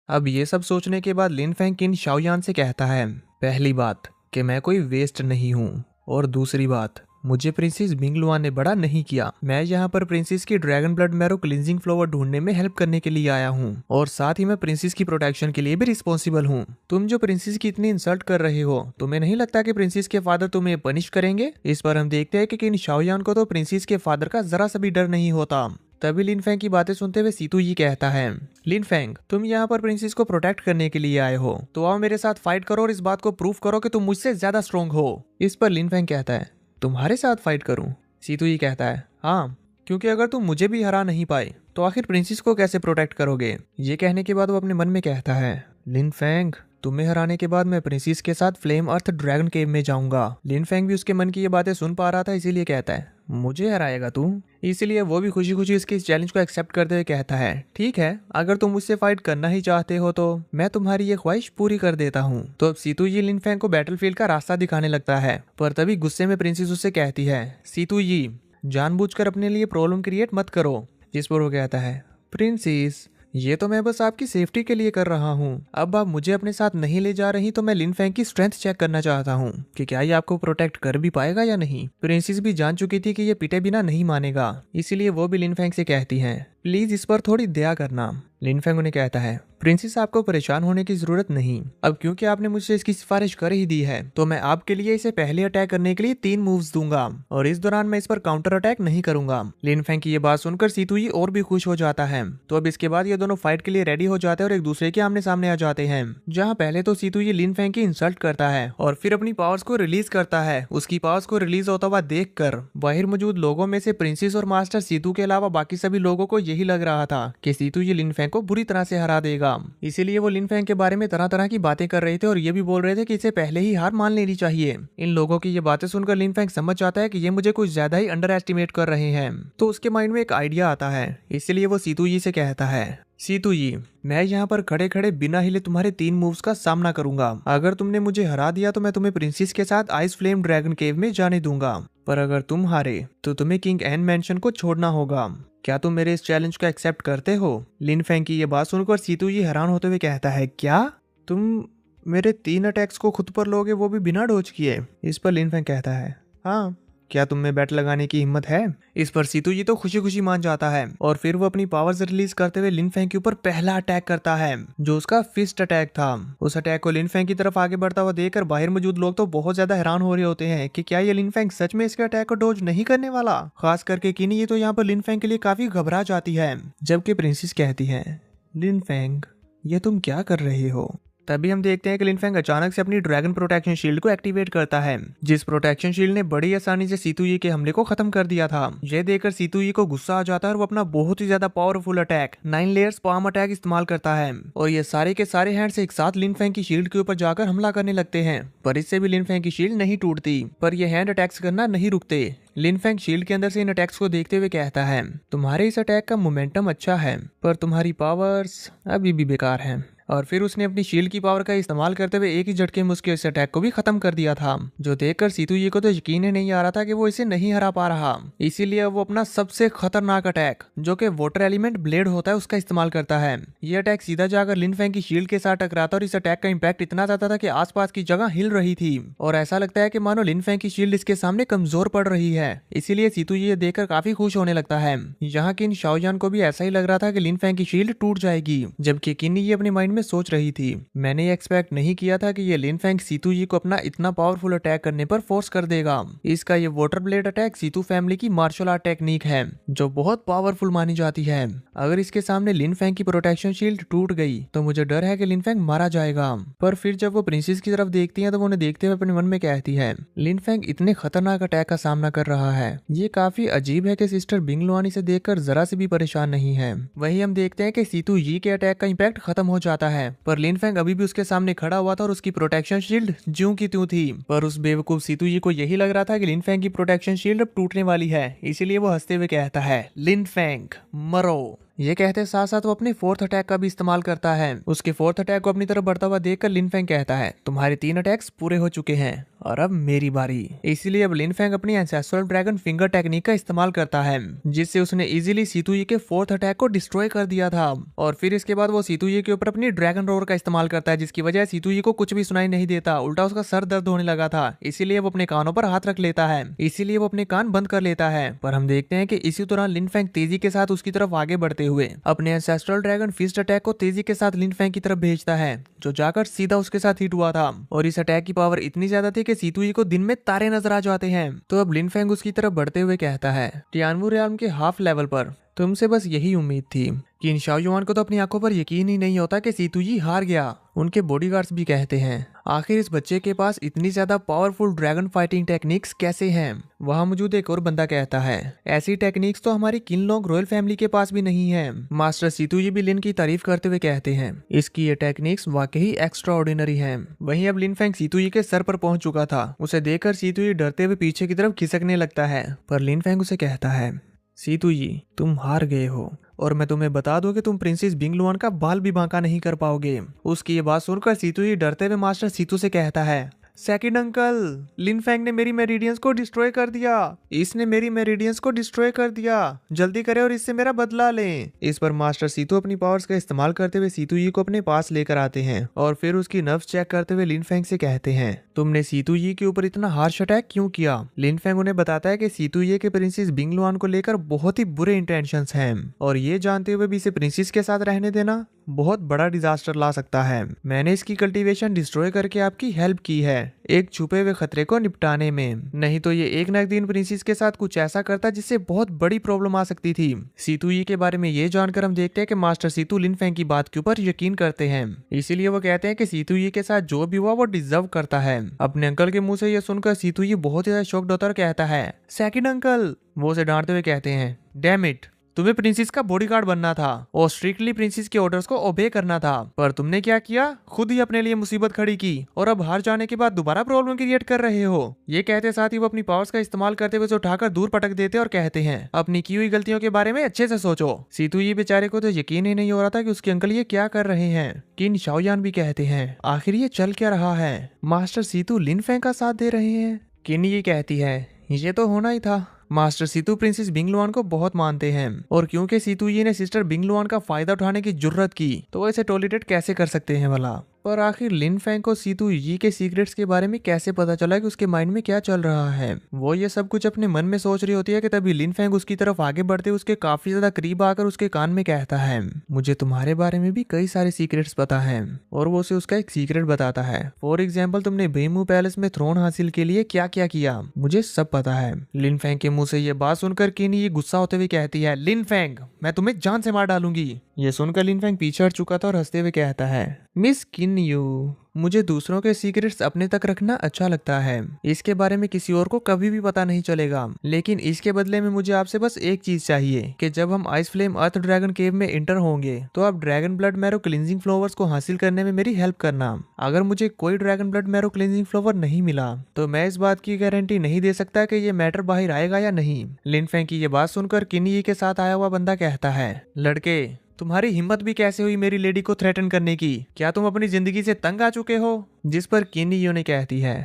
अब ये सब सोचने के बाद लिन फेंग किन शाओयान से कहता है, पहली बात कि मैं कोई वेस्ट नहीं हूँ, और दूसरी बात मुझे प्रिंसेस बिंगलुआ ने बड़ा नहीं किया। मैं यहाँ पर प्रिंसेस की dragon blood marrow cleansing flower ढूंढने में हेल्प करने के लिए आया हूँ, और साथ ही मैं प्रिंसेस की प्रोटेक्शन के लिए भी रिस्पॉन्सिबल हूँ। तुम जो प्रिंसेस की इतनी इंसल्ट कर रहे हो, तुम्हें नहीं लगता कि प्रिंसेस के फादर तुम्हें पनिश करेंगे? इस पर हम देखते हैं कि किन शाओयान को तो प्रिंसेस के फादर का जरा सा भी डर नहीं होता। तभी लिन फेंग की बातें सुनते हुए सीतू ये कहता है, लिन फेंग तुम यहाँ पर प्रिंसेस को प्रोटेक्ट करने के लिए आए हो, तो आओ मेरे साथ फाइट करो और इस बात को प्रूव करो कि तुम मुझसे ज्यादा स्ट्रोंग हो। इस पर लिन फेंग कहता है, तुम्हारे साथ फाइट करूं? सीतू ये कहता है, हाँ, क्योंकि अगर तुम मुझे भी हरा नहीं पाए तो आखिर प्रिंसेस को कैसे प्रोटेक्ट करोगे? ये कहने के बाद वो अपने मन में कहता है, लिन फेंग तुम्हें हराने के बाद मैं प्रिंसेस के साथ फ्लेम अर्थ ड्रैगन केव में जाऊंगा। लिन फेंग भी उसके मन की ये बातें सुन पा रहा था, इसीलिए कहता है, मुझे हराएगा तू? इसलिए वो भी खुशी खुशी इसके इस चैलेंज को एक्सेप्ट करते हुए कहता है, ठीक है, अगर तुम मुझसे फाइट करना ही चाहते हो तो मैं तुम्हारी ये ख्वाहिश पूरी कर देता हूँ। तो अब सीतू यी लिन फेंग को बैटलफील्ड का रास्ता दिखाने लगता है, पर तभी गुस्से में प्रिंसेस उससे कहती है, सीतू यी जानबूझकर अपने लिए प्रॉब्लम क्रिएट मत करो। जिस पर वो कहता है, प्रिंसेस ये तो मैं बस आपकी सेफ्टी के लिए कर रहा हूँ। अब आप मुझे अपने साथ नहीं ले जा रही तो मैं लिन फेंग की स्ट्रेंथ चेक करना चाहता हूँ कि क्या ये आपको प्रोटेक्ट कर भी पाएगा या नहीं। प्रिंसेस भी जान चुकी थी कि ये पिटे बिना नहीं मानेगा, इसीलिए वो भी लिन फेंग से कहती है, प्लीज इस पर थोड़ी दया करना। लिन फेंग उन्हें कहता है, प्रिंसेस आपको परेशान होने की जरूरत नहीं। अब क्योंकि आपने मुझसे इसकी सिफारिश कर ही दी है तो मैं आपके लिए इसे पहले अटैक करने के लिए 3 मूव्स दूंगा, और इस दौरान मैं इस पर काउंटर अटैक नहीं करूंगा। लिन फेंग की ये बात सुनकर सीतुई और भी खुश हो जाता है। तो अब इसके बाद ये दोनों फाइट के लिए रेडी हो जाते हैं और एक दूसरे के आमने सामने आ जाते हैं, जहाँ पहले तो सीतुई लिन फेंग की इंसल्ट करता है और फिर अपनी पावर्स को रिलीज करता है। उसकी पावर्स को रिलीज होता हुआ देखकर बाहर मौजूद लोगों में से प्रिंसेस और मास्टर सीतू के अलावा बाकी सभी लोगों को यही लग रहा था कि सीतू ये लिन फेंग को बुरी तरह से हरा देगा। इसीलिए वो लिन फेंग के बारे में तरह तरह की बातें कर रहे थे और ये भी बोल रहे थे कि इसे पहले ही हार मान लेनी चाहिए। इन लोगों की ये बातें सुनकर लिन फेंग समझ जाता है कि ये मुझे कुछ ज्यादा ही अंडर एस्टिमेट कर रहे हैं। तो उसके माइंड में एक आइडिया आता है, इसलिए वो सीतू जी से कहता है, सीतू जी मैं यहाँ पर खड़े खड़े बिना हिले तुम्हारे 3 मूव्स का सामना करूंगा। अगर तुमने मुझे हरा दिया तो मैं तुम्हें प्रिंसेस के साथ आइस फ्लेम ड्रैगन केव में जाने दूंगा, पर अगर तुम हारे तो तुम्हें किंग एन मैंशन को छोड़ना होगा। क्या तुम मेरे इस चैलेंज को एक्सेप्ट करते हो? लिन फेंग की ये बात सुनकर सीतू जी हैरान होते हुए कहता है, क्या तुम मेरे 3 अटैक्स को खुद पर लोगे, वो भी बिना डोज किए? इस पर लिन फेंग कहता है, हाँ, क्या तुम में बैट लगाने की हिम्मत है? इस पर सीतू जी तो खुशी खुशी मान जाता है और फिर वो अपनी पावर्स रिलीज करते हुए लिन फेंग के ऊपर पहला अटैक करता है, जो उसका फिस्ट अटैक था। उस अटैक को लिन फेंग की तरफ आगे बढ़ता हुआ देखकर बाहर मौजूद लोग तो बहुत ज्यादा हैरान हो रहे होते हैं कि क्या ये लिन फेंग सच में इसके अटैक को डोज नहीं करने वाला। खास करके किनी ये तो यहाँ पर लिन फेंग के लिए काफी घबरा जाती है, जबकि प्रिंसेस कहती है, लिन फेंग ये तुम क्या कर रहे हो? तभी हम देखते हैं कि लिन फेंग अचानक से अपनी ड्रैगन प्रोटेक्शन शील्ड को एक्टिवेट करता है, जिस प्रोटेक्शन शील्ड ने बड़ी आसानी से सीतुई के हमले को खत्म कर दिया था। यह देखकर सीतुई को गुस्सा आ जाता है और वो अपना बहुत ही ज्यादा powerful attack 9 layers palm attack इस्तेमाल करता है, और ये सारे के सारे हैंड्स एक साथ लिन फेंग की शील्ड के ऊपर जाकर हमला करने लगते हैं। पर इससे भी लिन फेंग की शील्ड नहीं टूटती, पर ये हैंड अटैक्स करना नहीं रुकते। लिन फेंग शील्ड के अंदर से इन अटैक्स को देखते हुए कहता है, तुम्हारे इस अटैक का मोमेंटम अच्छा है, पर तुम्हारी पावर्स अभी भी बेकार हैं। और फिर उसने अपनी शील्ड की पावर का इस्तेमाल करते हुए एक ही झटके में उसके इस अटैक को भी खत्म कर दिया था, जो देखकर सीतुई को तो यकीन ही नहीं आ रहा था कि वो इसे नहीं हरा पा रहा। इसीलिए वो अपना सबसे खतरनाक अटैक, जो कि वाटर एलिमेंट ब्लेड होता है, उसका इस्तेमाल करता है। ये अटैक सीधा जाकर लिन फेंग की शील्ड के साथ टकराता और इस अटैक का इम्पैक्ट इतना ज्यादा था कि आसपास की जगह हिल रही थी और ऐसा लगता है कि मानो लिन फेंग की शील्ड इसके सामने कमजोर पड़ रही है। इसीलिए सीतुई ये देखकर काफी खुश होने लगता है। यहाँ किन शाओयान को भी ऐसा ही लग रहा था कि लिन फेंग की शील्ड टूट जाएगी, जबकि किन्नी ये अपने माइंड में सोच रही थी, मैंने ये एक्सपेक्ट नहीं किया था कि ये लिन फेंग सीतू जी को अपना इतना पावरफुल अटैक करने पर फोर्स कर देगा। इसका ये water blade attack Situ family की मार्शल आर्ट टेक्निक है, जो बहुत पावरफुल मानी जाती है। अगर इसके सामने लिन फेंग की प्रोटेक्शन शील्ड टूट गई तो मुझे डर है कि लिन फेंग मारा जाएगा। पर फिर जब वो प्रिंसेस की तरफ देखती है तो वो उन्हें देखते हुए अपने मन में कहती है, लिन फेंग इतने खतरनाक अटैक का सामना कर रहा है, ये काफी अजीब है कि सिस्टर बिंगलुआनी से देखकर जरा से भी परेशान नहीं है। वही हम देखते हैं कि सीतू जी के अटैक का इम्पैक्ट खत्म हो जाता है, पर लिन फेंग अभी भी उसके सामने खड़ा हुआ था और उसकी प्रोटेक्शन शील्ड ज्यों की त्यों थी। पर उस बेवकूफ सीतू जी को यही लग रहा था कि लिन फेंग की प्रोटेक्शन शील्ड अब टूटने वाली है, इसीलिए वो हंसते हुए कहता है, लिन फेंग मरो। ये कहते साथ साथ वो अपने 4th अटैक का भी इस्तेमाल करता है। उसके 4th अटैक को अपनी तरफ बढ़ता हुआ देखकर लिन फेंग कहता है, तुम्हारे 3 अटैक्स पूरे हो चुके हैं, और अब मेरी बारी। इसीलिए अब लिन फेंग अपनी एंसेस्ट्रल ड्रैगन फिंगर टेक्निक का इस्तेमाल करता है, जिससे उसने इजीली सीतुई के फोर्थ अटैक को डिस्ट्रॉय कर दिया था। और फिर इसके बाद वो सीतुई के ऊपर अपनी ड्रैगन रोर का इस्तेमाल करता है, जिसकी वजह सीतुई को कुछ भी सुनाई नहीं देता, उल्टा उसका सर दर्द होने लगा था। इसीलिए वो अपने कानों पर हाथ रख लेता है, इसीलिए वो अपने कान बंद कर लेता है। पर हम देखते हैं कि इसी दौरान लिन फेंग तेजी के साथ उसकी तरफ आगे बढ़ते हुए अपने एंसेस्ट्रल ड्रैगन फिस्ट अटैक को तेजी के साथ लिन फेंग की तरफ भेजता है, जो जाकर सीधा उसके साथ हिट हुआ था। और इस अटैक की पावर इतनी ज्यादा थी कि सीतुई को दिन में तारे नजर आ जाते हैं। तो अब लिन फेंग उसकी तरफ बढ़ते हुए कहता है, टियानवू रियाल्म के हाफ लेवल पर तुमसे बस यही उम्मीद थी कि इन शाओ युआन को तो अपनी आंखों पर यकीन ही नहीं होता कि सीतुई हार गया। उनके बॉडीगार्ड्स भी कहते हैं, आखिर इस बच्चे के पास इतनी ज्यादा पावरफुल ड्रैगन फाइटिंग टेक्निक्स कैसे हैं। वहां मौजूद एक और बंदा कहता है, ऐसी टेक्निक्स तो हमारी किनलोंग रॉयल फैमिली के पास भी नहीं है। मास्टर सीतुई भी लिन की तारीफ करते हुए कहते हैं, इसकी ये टेक्निक्स वाकई एक्स्ट्रा ऑर्डिनरी है। वहीं अब लिन फेंग सीतुई के सर पर पहुंच चुका था। उसे देखकर सीतुई डरते हुए पीछे की तरफ खिसकने लगता है, पर लिन फेंग उसे कहता है, सीतुई तुम हार गए हो, और मैं तुम्हें बता दूं कि तुम प्रिंसेस बिंगलुआन का बाल भी बांका नहीं कर पाओगे। उसकी ये बात सुनकर सीतुई डरते हुए मास्टर सीतु से कहता है, सेकंड अंकल, लिन फेंग ने मेरी मेरिडियंस को डिस्ट्रॉय कर दिया। इसने मेरी मेरिडियंस को डिस्ट्रॉय कर दिया, जल्दी करें और इससे मेरा बदला लें। इस पर मास्टर सीतु अपनी पावर्स का इस्तेमाल करते हुए सीतुई को अपने पास लेकर आते हैं और फिर उसकी नर्व्स चेक करते हुए लिन फेंग से कहते हैं, तुमने सीतुई के ऊपर इतना हार्श अटैक क्यों किया। लिन फेंग उन्हें बताता है कि सीतुई के प्रिंसेस बिंगलुआन को लेकर बहुत ही बुरे इंटेंशंस हैं, और ये जानते हुए भी इसे प्रिंसेस के साथ रहने देना बहुत बड़ा डिजास्टर ला सकता है। मैंने इसकी कल्टीवेशन डिस्ट्रॉय करके आपकी हेल्प की है एक छुपे हुए खतरे को निपटाने में, नहीं तो ये एक न एक दिन प्रिंसेस के साथ कुछ ऐसा करता जिससे बहुत बड़ी प्रॉब्लम आ सकती थी। सीतुई के बारे में ये जानकर हम देखते हैं कि मास्टर सीतु लिन फेंग की बात के ऊपर यकीन करते हैं, इसीलिए वो कहते हैं कि सीतुई के साथ जो भी हुआ वो डिजर्व करता है। अपने अंकल के मुंह से ये सुनकर सीतुई बहुत ज्यादा शॉक्ड होता और कहता है, सेकंड अंकल। वो उसे डांटते हुए कहते हैं, डैम इट, तुम्हें प्रिंसेस का बॉडीगार्ड बनना था और स्ट्रिक्टली प्रिंसेस के ऑर्डर्स को ओबे करना था, पर तुमने क्या किया, खुद ही अपने लिए मुसीबत खड़ी की और अब हार जाने के बाद दोबारा प्रॉब्लम क्रिएट कर रहे हो। ये कहते साथ ही वो अपनी पावर्स का इस्तेमाल करते हुए उसे उठाकर दूर पटक देते और कहते हैं, अपनी की हुई गलतियों के बारे में अच्छे से सोचो। सीतुई बेचारे को तो यकीन ही नहीं हो रहा था कि उसके अंकल ये क्या कर रहे हैं। किन शाओयान भी कहते हैं, आखिर ये चल क्या रहा है, मास्टर सीतु लिन फेंग का साथ दे रहे हैं। किन ये कहती है, ये तो होना ही था। मास्टर सीतु प्रिंसेस बिंगलुआन को बहुत मानते हैं, और क्योंकि सीतुई ने सिस्टर बिंगलुआन का फायदा उठाने की जुर्रत की तो वो इसे टॉलरेट कैसे कर सकते हैं भला। पर आखिर लिन फेंग को सीतुई के सीक्रेट्स के बारे में कैसे पता चला कि उसके माइंड में क्या चल रहा है। वो ये सब कुछ अपने मन में सोच रही होती है कि तभी लिन फेंग उसकी तरफ आगे बढ़ते उसके काफी ज्यादा करीब आकर उसके कान में कहता है, मुझे तुम्हारे बारे में भी कई सारे सीक्रेट्स पता है। और वो उसे उसका एक सीक्रेट बताता है। फॉर एग्जाम्पल, तुमने बेमू पैलेस में थ्रोन हासिल के लिए क्या क्या किया, मुझे सब पता है। लिन फेंग के मुंह से ये बात सुनकर किन ये गुस्सा होते हुए कहती है, लिन फेंग, मैं तुम्हें जान से मार डालूंगी। ये सुनकर लिन फेंग पीछे हट चुका था और हंसते हुए कहता है, मिस किन यू, मुझे दूसरों के सीक्रेट्स अपने तक रखना अच्छा लगता है। इसके बारे में किसी और को कभी भी पता नहीं चलेगा, लेकिन इसके बदले में मुझे आपसे बस एक चीज चाहिए कि जब हम आइस फ्लेम अर्थ ड्रैगन केव में इंटर होंगे तो आप dragon blood marrow cleansing flowers को हासिल करने में मेरी हेल्प करना। अगर मुझे कोई dragon blood marrow cleansing flower नहीं मिला तो मैं इस बात की गारंटी नहीं दे सकता कि ये मैटर बाहर आएगा या नहीं। लिन फेंग की ये बात सुनकर किन्ही के साथ आया हुआ बंदा कहता है, लड़के, तुम्हारी हिम्मत भी कैसे हुई मेरी लेडी को थ्रेटन करने की, क्या तुम अपनी जिंदगी से तंग आ चुके हो। जिस पर किन्ही ने कहती है,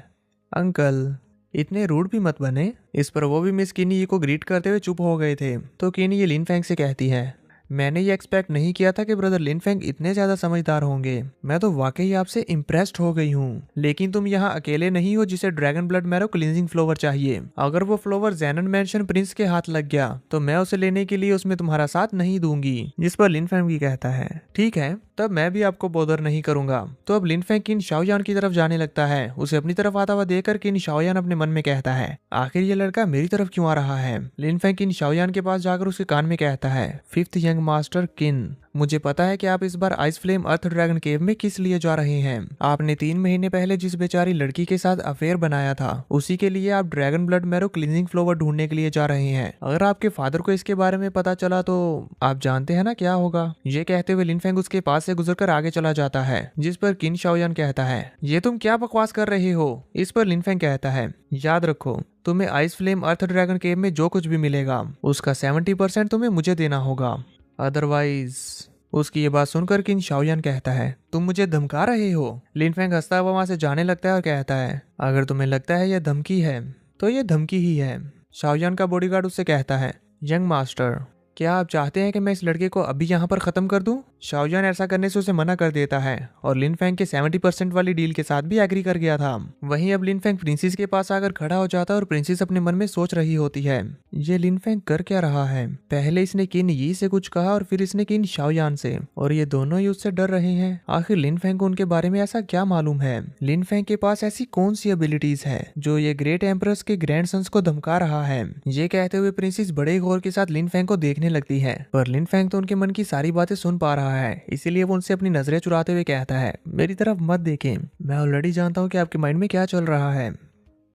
अंकल इतने रूड भी मत बने। इस पर वो भी मिस किन्ही को ग्रीट करते हुए चुप हो गए थे। तो किन्ही लिन फेंग से कहती है, मैंने ये एक्सपेक्ट नहीं किया था कि ब्रदर लिन फेंग इतने ज्यादा समझदार होंगे। मैं तो वाकई आपसे इम्प्रेस्ड हो गई हूँ। लेकिन तुम यहाँ अकेले नहीं हो जिसे dragon blood marrow cleansing flower चाहिए। अगर वो फ्लावर ज़ेनन मैंशन प्रिंस के हाथ लग गया तो मैं उसे लेने के लिए उसमें तुम्हारा साथ नहीं दूंगी। जिस पर लिन फेंग भी कहता है, ठीक है, तब मैं भी आपको बॉदर नहीं करूंगा। तो अब लिन फेंग किन शाओयान की तरफ जाने लगता है। उसे अपनी तरफ आता हुआ देखकर किन शाओयान अपने मन में कहता है, आखिर ये लड़का मेरी तरफ क्यों आ रहा है। लिन फेंग किन शाओयान के पास जाकर उसके कान में कहता है, फिफ्थ यंग मास्टर किन, मुझे पता है कि आप इस बार आइस फ्लेम अर्थ ड्रैगन केव में किस लिए जा रहे हैं। आपने 3 महीने पहले जिस बेचारी लड़की के साथ अफेयर बनाया था उसी के लिए आप dragon blood marrow cleansing flower ढूंढने के लिए जा रहे हैं। अगर आपके फादर को इसके बारे में पता चला तो आप जानते हैं ना क्या होगा। ये कहते हुए लिन फेंग उसके पास से गुजरकर आगे चला जाता है। जिस पर किन शाओयान कहता है, ये तुम क्या बकवास कर रहे हो। इस पर लिन फेंग कहता है, याद रखो तुम्हें आइस फ्लेम अर्थ ड्रैगन केव में जो कुछ भी मिलेगा उसका 70% तुम्हें मुझे देना होगा, अदरवाइज उसकी ये बात सुनकर किन शाओयान कहता है, तुम मुझे धमका रहे हो। लिन फेंग हंसता हुआ वहां से जाने लगता है और कहता है, अगर तुम्हें लगता है यह धमकी है तो ये धमकी ही है। शाओयान का बॉडीगार्ड उससे कहता है, यंग मास्टर, क्या आप चाहते हैं कि मैं इस लड़के को अभी यहाँ पर खत्म कर दूं? शाओयान ऐसा करने से उसे मना कर देता है और लिन फेंग के 70% वाली डील के साथ भी एग्री कर गया था। वहीं अब लिन फेंग प्रिंसेस के पास आकर खड़ा हो जाता है और प्रिंसेस अपने मन में सोच रही होती है, ये लिन फेंग कर क्या रहा है? पहले इसने किन यी से कुछ कहा और फिर इसने किन शाओयान से, और ये दोनों ही उससे डर रहे हैं। आखिर लिन फेंग को उनके बारे में ऐसा क्या मालूम है? लिन फेंग के पास ऐसी कौन सी एबिलिटीज है जो ये ग्रेट एम्परस के ग्रैंडसन्स को धमका रहा है? ये कहते हुए प्रिंसेस बड़े गौर के साथ लिन फेंग को देखने लगती है, पर लिन फेंग तो उनके मन की सारी बातें सुन पा रहा है, इसीलिए वो उनसे अपनी नजरें चुराते हुए कहता है, मेरी तरफ मत देखें, मैं ऑलरेडी जानता हूँ कि आपके माइंड में क्या चल रहा है।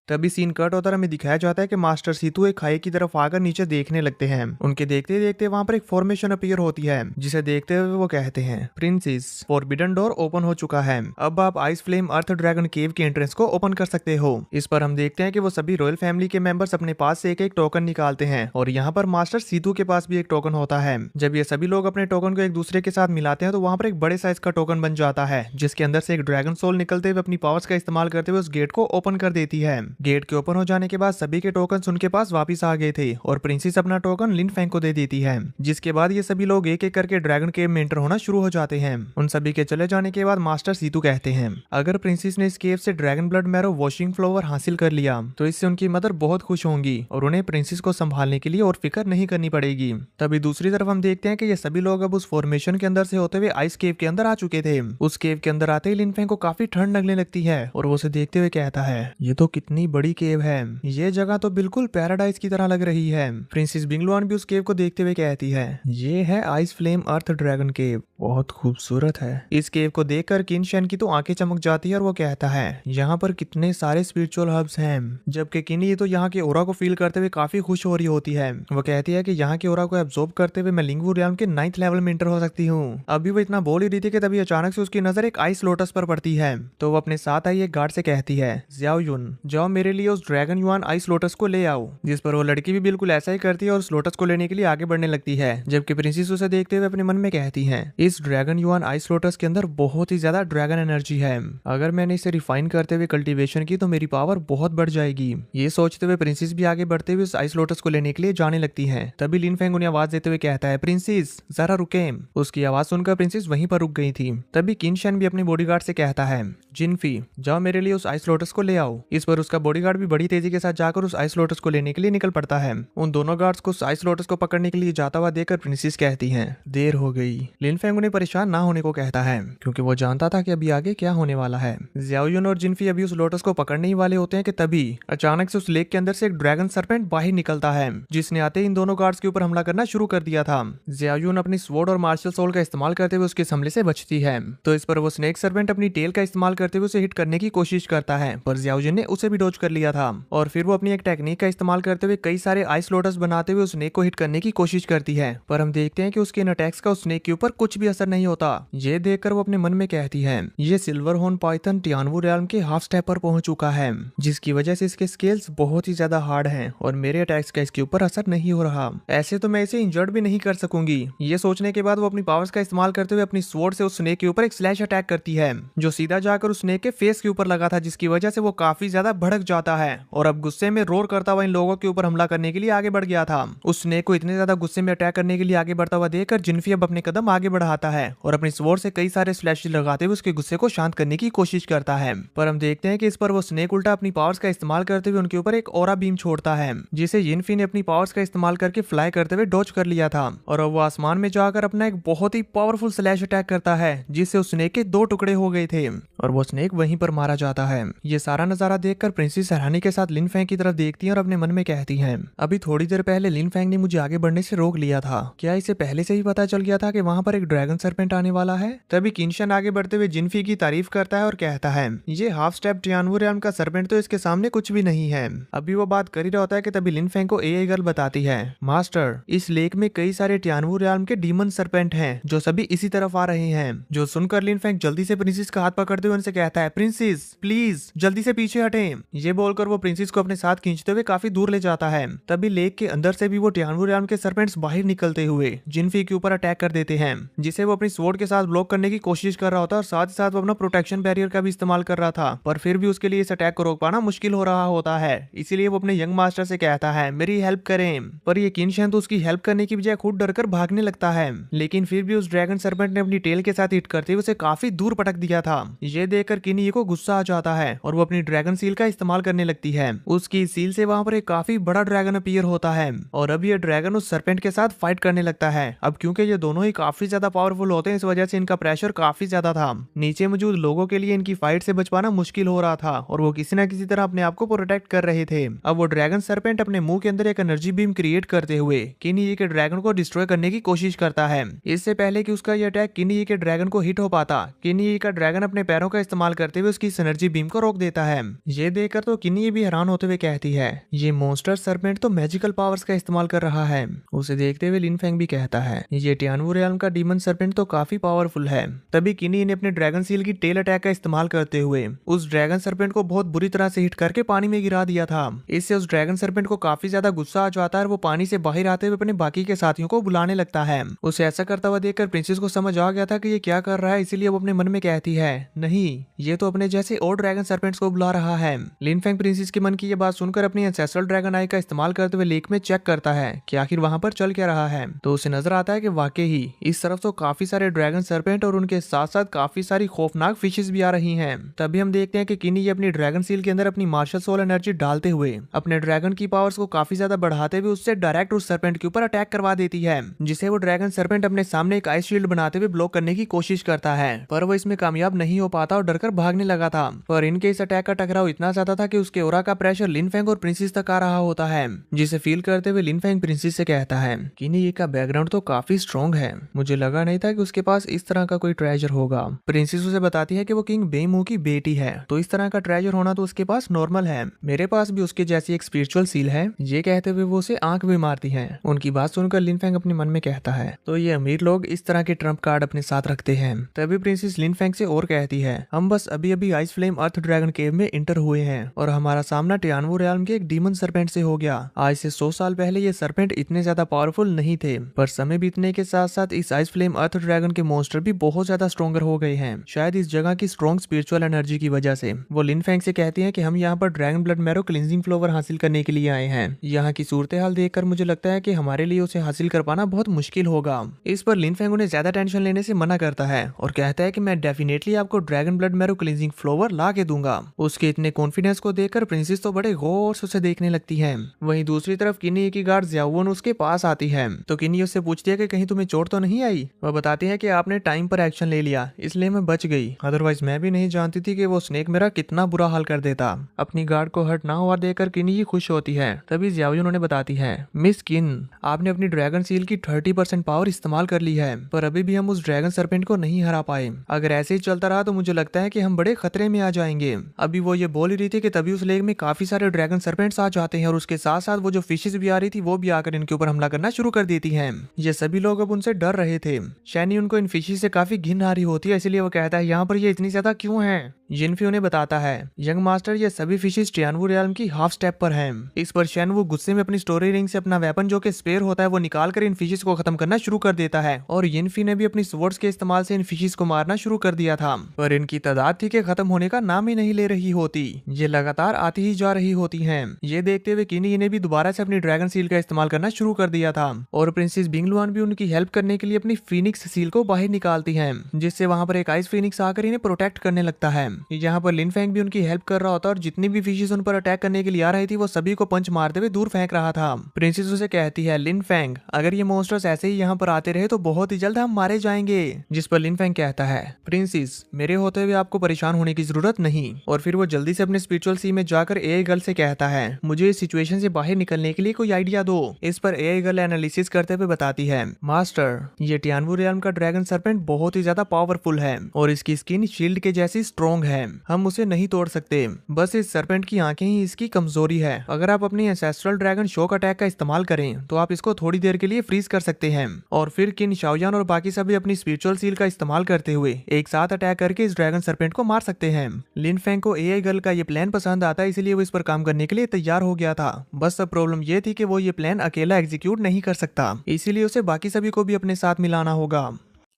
तभी सीन कट होता है, हमें दिखाया जाता है कि मास्टर सीतू एक खाई की तरफ आकर नीचे देखने लगते हैं। उनके देखते देखते वहां पर एक फॉर्मेशन अपीयर होती है, जिसे देखते हुए वो कहते हैं, प्रिंसेस, फॉरबिडन डोर ओपन हो चुका है, अब आप आइस फ्लेम अर्थ ड्रैगन केव के एंट्रेंस को ओपन कर सकते हो। इस पर हम देखते हैं कि वो सभी रॉयल फैमिली के मेंबर्स अपने पास से एक एक टोकन निकालते हैं और यहाँ पर मास्टर सीतू के पास भी एक टोकन होता है। जब ये सभी लोग अपने टोकन को एक दूसरे के साथ मिलाते हैं तो वहाँ पर एक बड़े साइज का टोकन बन जाता है, जिसके अंदर से एक ड्रैगन सोल निकलते हुए अपनी पावर्स का इस्तेमाल करते हुए उस गेट को ओपन कर देती है। गेट के ओपन हो जाने के बाद सभी के टोकन उनके पास वापस आ गए थे और प्रिंसेस अपना टोकन लिन फेंग को दे देती है, जिसके बाद ये सभी लोग एक एक करके ड्रैगन केव में एंटर होना शुरू हो जाते हैं। उन सभी के चले जाने के बाद मास्टर सीतू कहते हैं, अगर प्रिंसेस ने इस केव से dragon blood marrow washing flower हासिल कर लिया तो इससे उनकी मदर बहुत खुश होंगी और उन्हें प्रिंसेस को संभालने के लिए और फिक्र नहीं करनी पड़ेगी। तभी दूसरी तरफ हम देखते हैं कि ये सभी लोग अब उस फॉर्मेशन के अंदर से होते हुए आइस केव के अंदर आ चुके थे। उस केव के अंदर आते ही लिन फेंग को काफी ठंड लगने लगती है और वो उसे देखते हुए कहता है, ये तो कितनी बड़ी केव है, ये जगह तो बिल्कुल पैराडाइज की तरह लग रही है। प्रिंसेस बिंगलुआन भी उस केव को देखते हुए कहती है, ये है आइस फ्लेम अर्थ ड्रैगन केव, बहुत खूबसूरत है। इस केव को देखकर किन शेन की तो आंखें चमक जाती है और वो कहता है, यहाँ पर कितने सारे स्पिरिचुअल हर्ब्स हैं। जबकि किन ये तो यहाँ के ओरा को फील करते हुए काफी खुश हो रही होती है। वो कहती है कि यहाँ के ओरा को एब्जॉर्ब करते हुए मैं लिंगवू रियल्म के 9th लेवल में एंटर हो सकती हूँ। अभी वो इतना बोल ही रही थी कि तभी अचानक से उसकी नजर एक आइस लोटस पर पड़ती है, तो वो अपने साथ आई एक गार्ड से कहती है, जियाओ युन, जाओ मेरे लिए उस ड्रैगन युआन आइस लोटस को ले आओ। जिस पर वो लड़की भी बिल्कुल ऐसा ही करती है और उस लोटस को लेने के लिए आगे बढ़ने लगती है। जबकि प्रिंसेस उसे देखते हुए अपने मन में कहती है, इस ड्रैगन युआन आइस लोटस के अंदर बहुत ही ज्यादा ड्रैगन एनर्जी है, अगर मैंने इसे रिफाइन करते हुए कल्टीवेशन की तो मेरी पावर बहुत बढ़ जाएगी। ये सोचते हुए प्रिंसेस भी आगे बढ़ते हुए उस आइस लोटस को लेने के लिए जाने लगती है। तभी लिन फेंग उन्हें आवाज देते हुए कहता है, प्रिंसेस जरा रुके। उसकी आवाज सुनकर प्रिंसेस वहीं पर रुक गई थी। तभी किन शेन भी अपने बॉडीगार्ड से कहता है, जिनफी, जाओ मेरे लिए उस आइस लोटस को ले आओ। इस पर उसका बॉडीगार्ड भी बड़ी तेजी के साथ जाकर उस आइस लोटस को लेने के लिए निकल पड़ता है। उन दोनों गार्ड्स को आइस लोटस को पकड़ने के लिए जाता हुआ देखकर प्रिंसेस कहती हैं, देर हो गई। लिन फेंग उन्हें परेशान ना होने को कहता है, क्योंकि वो जानता था कि अभी आगे क्या होने वाला है। जियाओ युन और जिनफी अभी उस लोटस को पकड़ने ही वाले होते हैं कि तभी अचानक से उस लेक के अंदर से एक ड्रैगन सरपेंट बाहर निकलता है, जिसने आते ही इन दोनों गार्ड्स के ऊपर हमला करना शुरू कर दिया था। जियाओ युन अपनी स्वॉर्ड और मार्शल सोल का इस्तेमाल करते हुए उसके हमले से बचती है, तो इस पर वो स्नेक सरपेंट अपनी टेल का इस्तेमाल करते हुए उसे हिट करने की कोशिश करता है, पर जियाओ युन ने उसे भी डॉज कर लिया था। और फिर वो अपनी एक टेक्निक का इस्तेमाल करते हुए कई सारे आइस लोटस बनाते हुए उस स्नेक को हिट करने की कोशिश करती है, पर हम देखते हैं कि उसके इन अटैक्स का उस स्नेक के ऊपर कुछ भी असर नहीं होता। ये देखकर वो अपने मन में कहती है, ये सिल्वर हॉर्न पाइथन टियानवू रियल्म के हाफ स्टेप पर पहुंच चुका है, जिसकी वजह से इसके स्केल्स बहुत ही ज्यादा हार्ड हैं और मेरे अटैक्स का इसके ऊपर असर नहीं हो रहा। ऐसे तो मैं इसे इंजर्ड भी नहीं कर सकूंगी। ये सोचने के बाद वो अपनी पावर्स का इस्तेमाल करते हुए अपनी स्वॉर्ड से उस स्नेक के ऊपर एक स्लैश अटैक करती है, जो सीधा जाकर उस स्नेक के फेस के ऊपर लगा था, जिसकी वजह से वो काफी ज्यादा भड़क जाता है और अब गुस्से में रोर करता हुआ इन लोगों के ऊपर हमला करने के लिए आगे बढ़ गया था। उस स्नेक को इतने ज्यादा गुस्से में अटैक करने के लिए आगे बढ़ता हुआ देखकर जिनफी अब अपने कदम आगे बढ़ाता है और अपनी स्वॉर्ड से कई सारे स्लैश लगाते हुए उसके गुस्से को शांत करने की कोशिश करता है, पर हम देखते हैं कि इस पर वो स्नेक उल्टा अपनी पावर्स का इस्तेमाल करते हुए उनके ऊपर एक ऑरा बीम छोड़ता है, जिसे जिनफी ने अपनी पावर्स का इस्तेमाल करके फ्लाई करते हुए डॉज कर लिया था और अब वो आसमान में जाकर अपना एक बहुत ही पावरफुल स्लैश अटैक करता है, जिससे उस स्नेक के 2 टुकड़े हो गए थे और वो स्नेक वहीं पर मारा जाता है। ये सारा नजारा देखकर प्रिंसेस हैरानी के साथ लिन फेंग की तरफ देखती है और अपने मन में कहती है, अभी थोड़ी देर पहले लिन फेंग ने मुझे आगे बढ़ने से रोक लिया था, क्या इसे पहले से ही पता चल गया था कि वहां पर एक ड्रैगन सरपेंट आने वाला है? तभी किनशन आगे बढ़ते हुए जिनफी की तारीफ करता है और कहता है, ये हाफ स्टेप टियानवू रियल्म का सरपेंट तो इसके सामने कुछ भी नहीं है। अभी वो बात कर ही रहा होता है कि तभी लिन फेंग को एआई गर्ल बताती है, मास्टर, इस लेक में कई सारे टियानवू रियल्म के डीमन सरपेंट हैं जो सभी इसी तरफ आ रहे हैं। जो सुनकर लिन फेंग जल्दी से प्रिंसेस का हाथ पकड़ते हुए उनसे कहता है, प्रिंसेस प्लीज जल्दी से पीछे हटें, ये बोलकर वो प्रिंसेस को अपने साथ खींचते हुए काफी दूर ले जाता है। तभी लेक के अंदर से भी वो टियानवू रियाल्म के सर्पेंट्स बाहर निकलते हुए जिनफी के ऊपर अटैक कर देते हैं, जिसे वो अपनी स्वॉर्ड के साथ ब्लॉक करने की कोशिश कर रहा होता है और साथ ही साथ वो अपना प्रोटेक्शन बैरियर का भी इस्तेमाल कर रहा था, पर फिर भी उसके लिए इस अटैक को रोक पाना मुश्किल हो रहा होता है। इसीलिए वो अपने यंग मास्टर से कहता है मेरी हेल्प करें, पर ये किनशैन तो उसकी हेल्प करने की बजाय खुद डरकर भागने लगता है। लेकिन फिर भी उस ड्रैगन सर्पेंट ने अपनी टेल के साथ हिट करते हुए उसे काफी दूर पटक दिया था। ये देखकर किनी को गुस्सा आ जाता है और वो अपनी ड्रैगन सील का इस्तेमाल करने लगती है। उसकी सील से वहां पर एक काफी बड़ा ड्रैगन अपीयर होता है और अब ये ड्रैगन उस सर्पेंट के साथ फाइट करने लगता है। अब क्योंकि ये दोनों ही काफी ज्यादा पावरफुल होते हैं, इस वजह से इनका प्रेशर काफी ज्यादा था। नीचे मौजूद लोगों के लिए इनकी फाइट से बच पाना मुश्किल हो रहा था और वो किसी न किसी तरह अपने आप को प्रोटेक्ट कर रहे थे। अब वो ड्रैगन सर्पेंट अपने मुंह के अंदर एक एनर्जी बीम क्रिएट करते हुए किनी के ड्रैगन को डिस्ट्रॉय करने की कोशिश करता है। इससे पहले कि उसका यह अटैक किनी के ड्रैगन को हिट हो पाता, किनी का ड्रैगन अपने पैरों का इस्तेमाल करते हुए उसकी एनर्जी बीम को रोक देता है। ये देखकर तो किनी भी हैरान होते हुए कहती है ये मॉन्स्टर सर्पेंट तो मैजिकल पावर्स का इस्तेमाल कर रहा है। उसे देखते हुए लिन फेंग भी कहता है ये टियानवू रियाल्म का डीमन सर्पेंट तो काफी पावरफुल है। तभी किनी ने अपने ड्रैगन सील की टेल अटैक का इस्तेमाल करते हुए उस ड्रैगन सर्पेंट को बहुत बुरी तरह से हिट करके पानी में गिरा दिया था। इससे उस ड्रैगन सर्पेंट को काफी ज्यादा गुस्सा आ जाता है और वो पानी से बाहर आते हुए अपने बाकी के साथियों को बुलाने लगता है। उसे ऐसा करता हुआ देखकर प्रिंसेस को समझ आ गया था कि ये क्या कर रहा है, इसीलिए वो अपने मन में कहती है नहीं, ये तो अपने जैसे और ड्रैगन सर्पेंट्स को बुला रहा है। लिन फेंग प्रिंसेस के मन की ये बात सुनकर अपनी एंसेस्ट्रल ड्रैगन आई का इस्तेमाल करते हुए लेक में चेक करता है कि आखिर वहां पर चल क्या रहा है। तो उसे नजर आता है कि वाकई ही इस तरफ तो काफी सारे ड्रैगन सर्पेंट और उनके साथ साथ काफी सारी खौफनाक फिशेस भी आ रही हैं। तभी हम देखते हैं कि किनी अपनी ड्रैगन सील के अंदर अपनी मार्शल सोल एनर्जी डालते हुए अपने ड्रैगन की पावर्स को काफी ज्यादा बढ़ाते हुए उससे डायरेक्ट उस सर्पेंट के ऊपर अटैक करवा देती है, जिसे वो ड्रैगन सर्पेंट अपने सामने एक आइस शील्ड बनाते हुए ब्लॉक करने की कोशिश करता है, पर वो इसमें कामयाब नहीं हो पाता और डरकर भागने लगा था। पर इनके इस अटैक का टकराव इतना ज्यादा था कि उसके ओरा का प्रेशर लिन फेंग और प्रिंसेस तक आ रहा होता है, जिसे फील करते हुए लिन फेंग प्रिंसेस से कहता है किनी का बैकग्राउंड तो काफी स्ट्रॉन्ग है, मुझे लगा नहीं था कि उसके पास इस तरह का कोई ट्रेजर होगा। प्रिंसेस उसे बताती है कि वो किंग बेमू की बेटी है, तो इस तरह का ट्रेजर होना तो उसके पास नॉर्मल है, मेरे पास भी उसके जैसी एक स्पिरिचुअल सील है। ये कहते हुए वो उसे आंख भी मारती है। उनकी बात सुनकर लिन फेंग अपने मन में कहता है तो ये अमीर लोग इस तरह के ट्रम्प कार्ड अपने साथ रखते हैं। तभी प्रिंसेस लिन फेंग से और कहती है हम बस अभी अभी आइस फ्लेम अर्थ ड्रैगन केव में इंटर हुए हैं और हमारा सामना टियानवू रियाल्म के एक डीमन सर्पेंट से हो गया। आज से 100 साल पहले ये सर्पेंट इतने ज्यादा पावरफुल नहीं थे, पर समय बीतने के साथ साथ इस आइस फ्लेम अर्थ ड्रैगन के मॉन्स्टर भी बहुत ज्यादा स्ट्रॉन्गर हो गए हैं, शायद इस जगह की स्ट्रॉन्ग स्पिरिचुअल एनर्जी की वजह से। वो लिन फेंग से कहती है कि हम यहाँ पर dragon blood marrow cleansing flower हासिल करने के लिए आए हैं। यहाँ की सूरत हाल देखकर मुझे लगता है कि हमारे लिए उसे हासिल कर पाना बहुत मुश्किल होगा। इस पर लिन फेंग उन्हें ज्यादा टेंशन लेने से मना करता है और कहता है कि मैं डेफिनेटली आपको dragon blood marrow cleansing flower ला के दूंगा। उसके इतने कॉन्फिडेंस को देखकर प्रिंसेस तो बड़े गौर से उसे देखने लगती है। वहीं दूसरी तरफ किनी की गार्ड ज़्याओवन उसके पास आती है तो किनी उससे पूछती है कि कहीं तुम्हें चोट तो नहीं आई। वह बताती है कि आपने टाइम पर एक्शन ले लिया इसलिए मैं बच गई, अदरवाइज मैं भी नहीं जानती थी कि वो स्नेक मेरा कितना बुरा हाल कर देता। अपनी गार्ड को हर्ट ना हुआ देखकर किनी खुश होती है। तभी ज़्याओवन उन्हें बताती है मिस किन, आपने अपनी ड्रैगन सील की 30% पावर इस्तेमाल कर ली है, पर अभी भी हम उस ड्रैगन सर्पेंट को नहीं हरा पाए। अगर ऐसे ही चलता रहा तो मुझे लगता है कि हम बड़े खतरे में आ जाएंगे। अभी वो ये बोल ही रही थी कि तभी उस लेक में काफी सारे ड्रैगन सर्पेंट्स आ जाते हैं और उसके साथ साथ वो जो फिशेस भी आ रही थी वो भी आकर इनके ऊपर हमला करना शुरू कर देती हैं। ये सभी लोग अब उनसे डर रहे थे। शैनी उनको इन फिशेस से काफी घिन आ रही होती है, इसलिए वो कहता है यहाँ पर ये इतनी ज्यादा क्यों है। जिनफी उन्हें बताता है यंग मास्टर ये सभी फिशेस टियानवू रियाल्म की हाफ स्टेप पर हैं। इस पर शैनवू गुस्से में अपनी स्टोरी रिंग से अपना वेपन जो कि स्पेयर होता है वो निकाल कर इन फिशेस को खत्म करना शुरू कर देता है और यिनफी ने भी अपनी स्वॉर्ड्स के इस्तेमाल से इन फिशेस को मारना शुरू कर दिया था, पर इनकी तादाद थी कि खत्म होने का नाम ही नहीं ले रही होती। ये लगातार आती ही जा रही होती हैं। ये देखते हुए किनी ने भी दोबारा से अपनी ड्रैगन सील का इस्तेमाल करना शुरू कर दिया था और प्रिंसेस बिंगलुआन भी उनकी हेल्प करने के लिए अपनी फीनिक्स सील को बाहर निकालती है, जिससे वहां पर एक आइस फीनिक्स आकर इन्हें प्रोटेक्ट करने लगता है। यहाँ पर लिन फेंग भी उनकी हेल्प कर रहा होता और जितनी भी फिशेस उन पर अटैक करने के लिए आ रही थी वो सभी को पंच मारते हुए दूर फेंक रहा था। प्रिंसेस उसे कहती है लिन फेंग अगर ये मॉन्स्टर्स ऐसे ही यहाँ पर आते रहे तो बहुत ही जल्द हम मारे जाएंगे। जिस पर लिन फेंग कहता है प्रिंसेस मेरे होते हुए आपको परेशान होने की जरूरत नहीं। और फिर वो जल्दी से अपने स्पिरिचुअल सी में जाकर एआई गर्ल से कहता है मुझे इस सिचुएशन से बाहर निकलने के लिए कोई आइडिया दो। इस पर एआई गर्ल एनालिसिस करते हुए बताती है मास्टर ये टियानवू रियाल्म का ड्रैगन सर्पेंट बहुत ही ज्यादा पावरफुल है और इसकी स्किन शील्ड के जैसी स्ट्रॉन्ग है, हम उसे नहीं तोड़ सकते। बस इस सरपेंट की आंखें ही इसकी कमजोरी है। अगर आप अपनी एंसेस्ट्रल ड्रैगन शॉक अटैक का इस्तेमाल करें तो आप इसको थोड़ी देर के लिए फ्रीज कर सकते हैं और फिर किन शाओयान और बाकी सभी अपनी स्पिरिचुअल सील का इस्तेमाल करते हुए एक साथ अटैक करके इस ड्रैगन सरपेंट को मार सकते हैं। लिन फेंग को एआई गर्ल का ये प्लान पसंद आता है, इसलिए वो इस पर काम करने के लिए तैयार हो गया था। बस अब प्रॉब्लम ये थी कि वो ये प्लान अकेला एग्जीक्यूट नहीं कर सकता, इसीलिए उसे बाकी सभी को भी अपने साथ मिलाना होगा।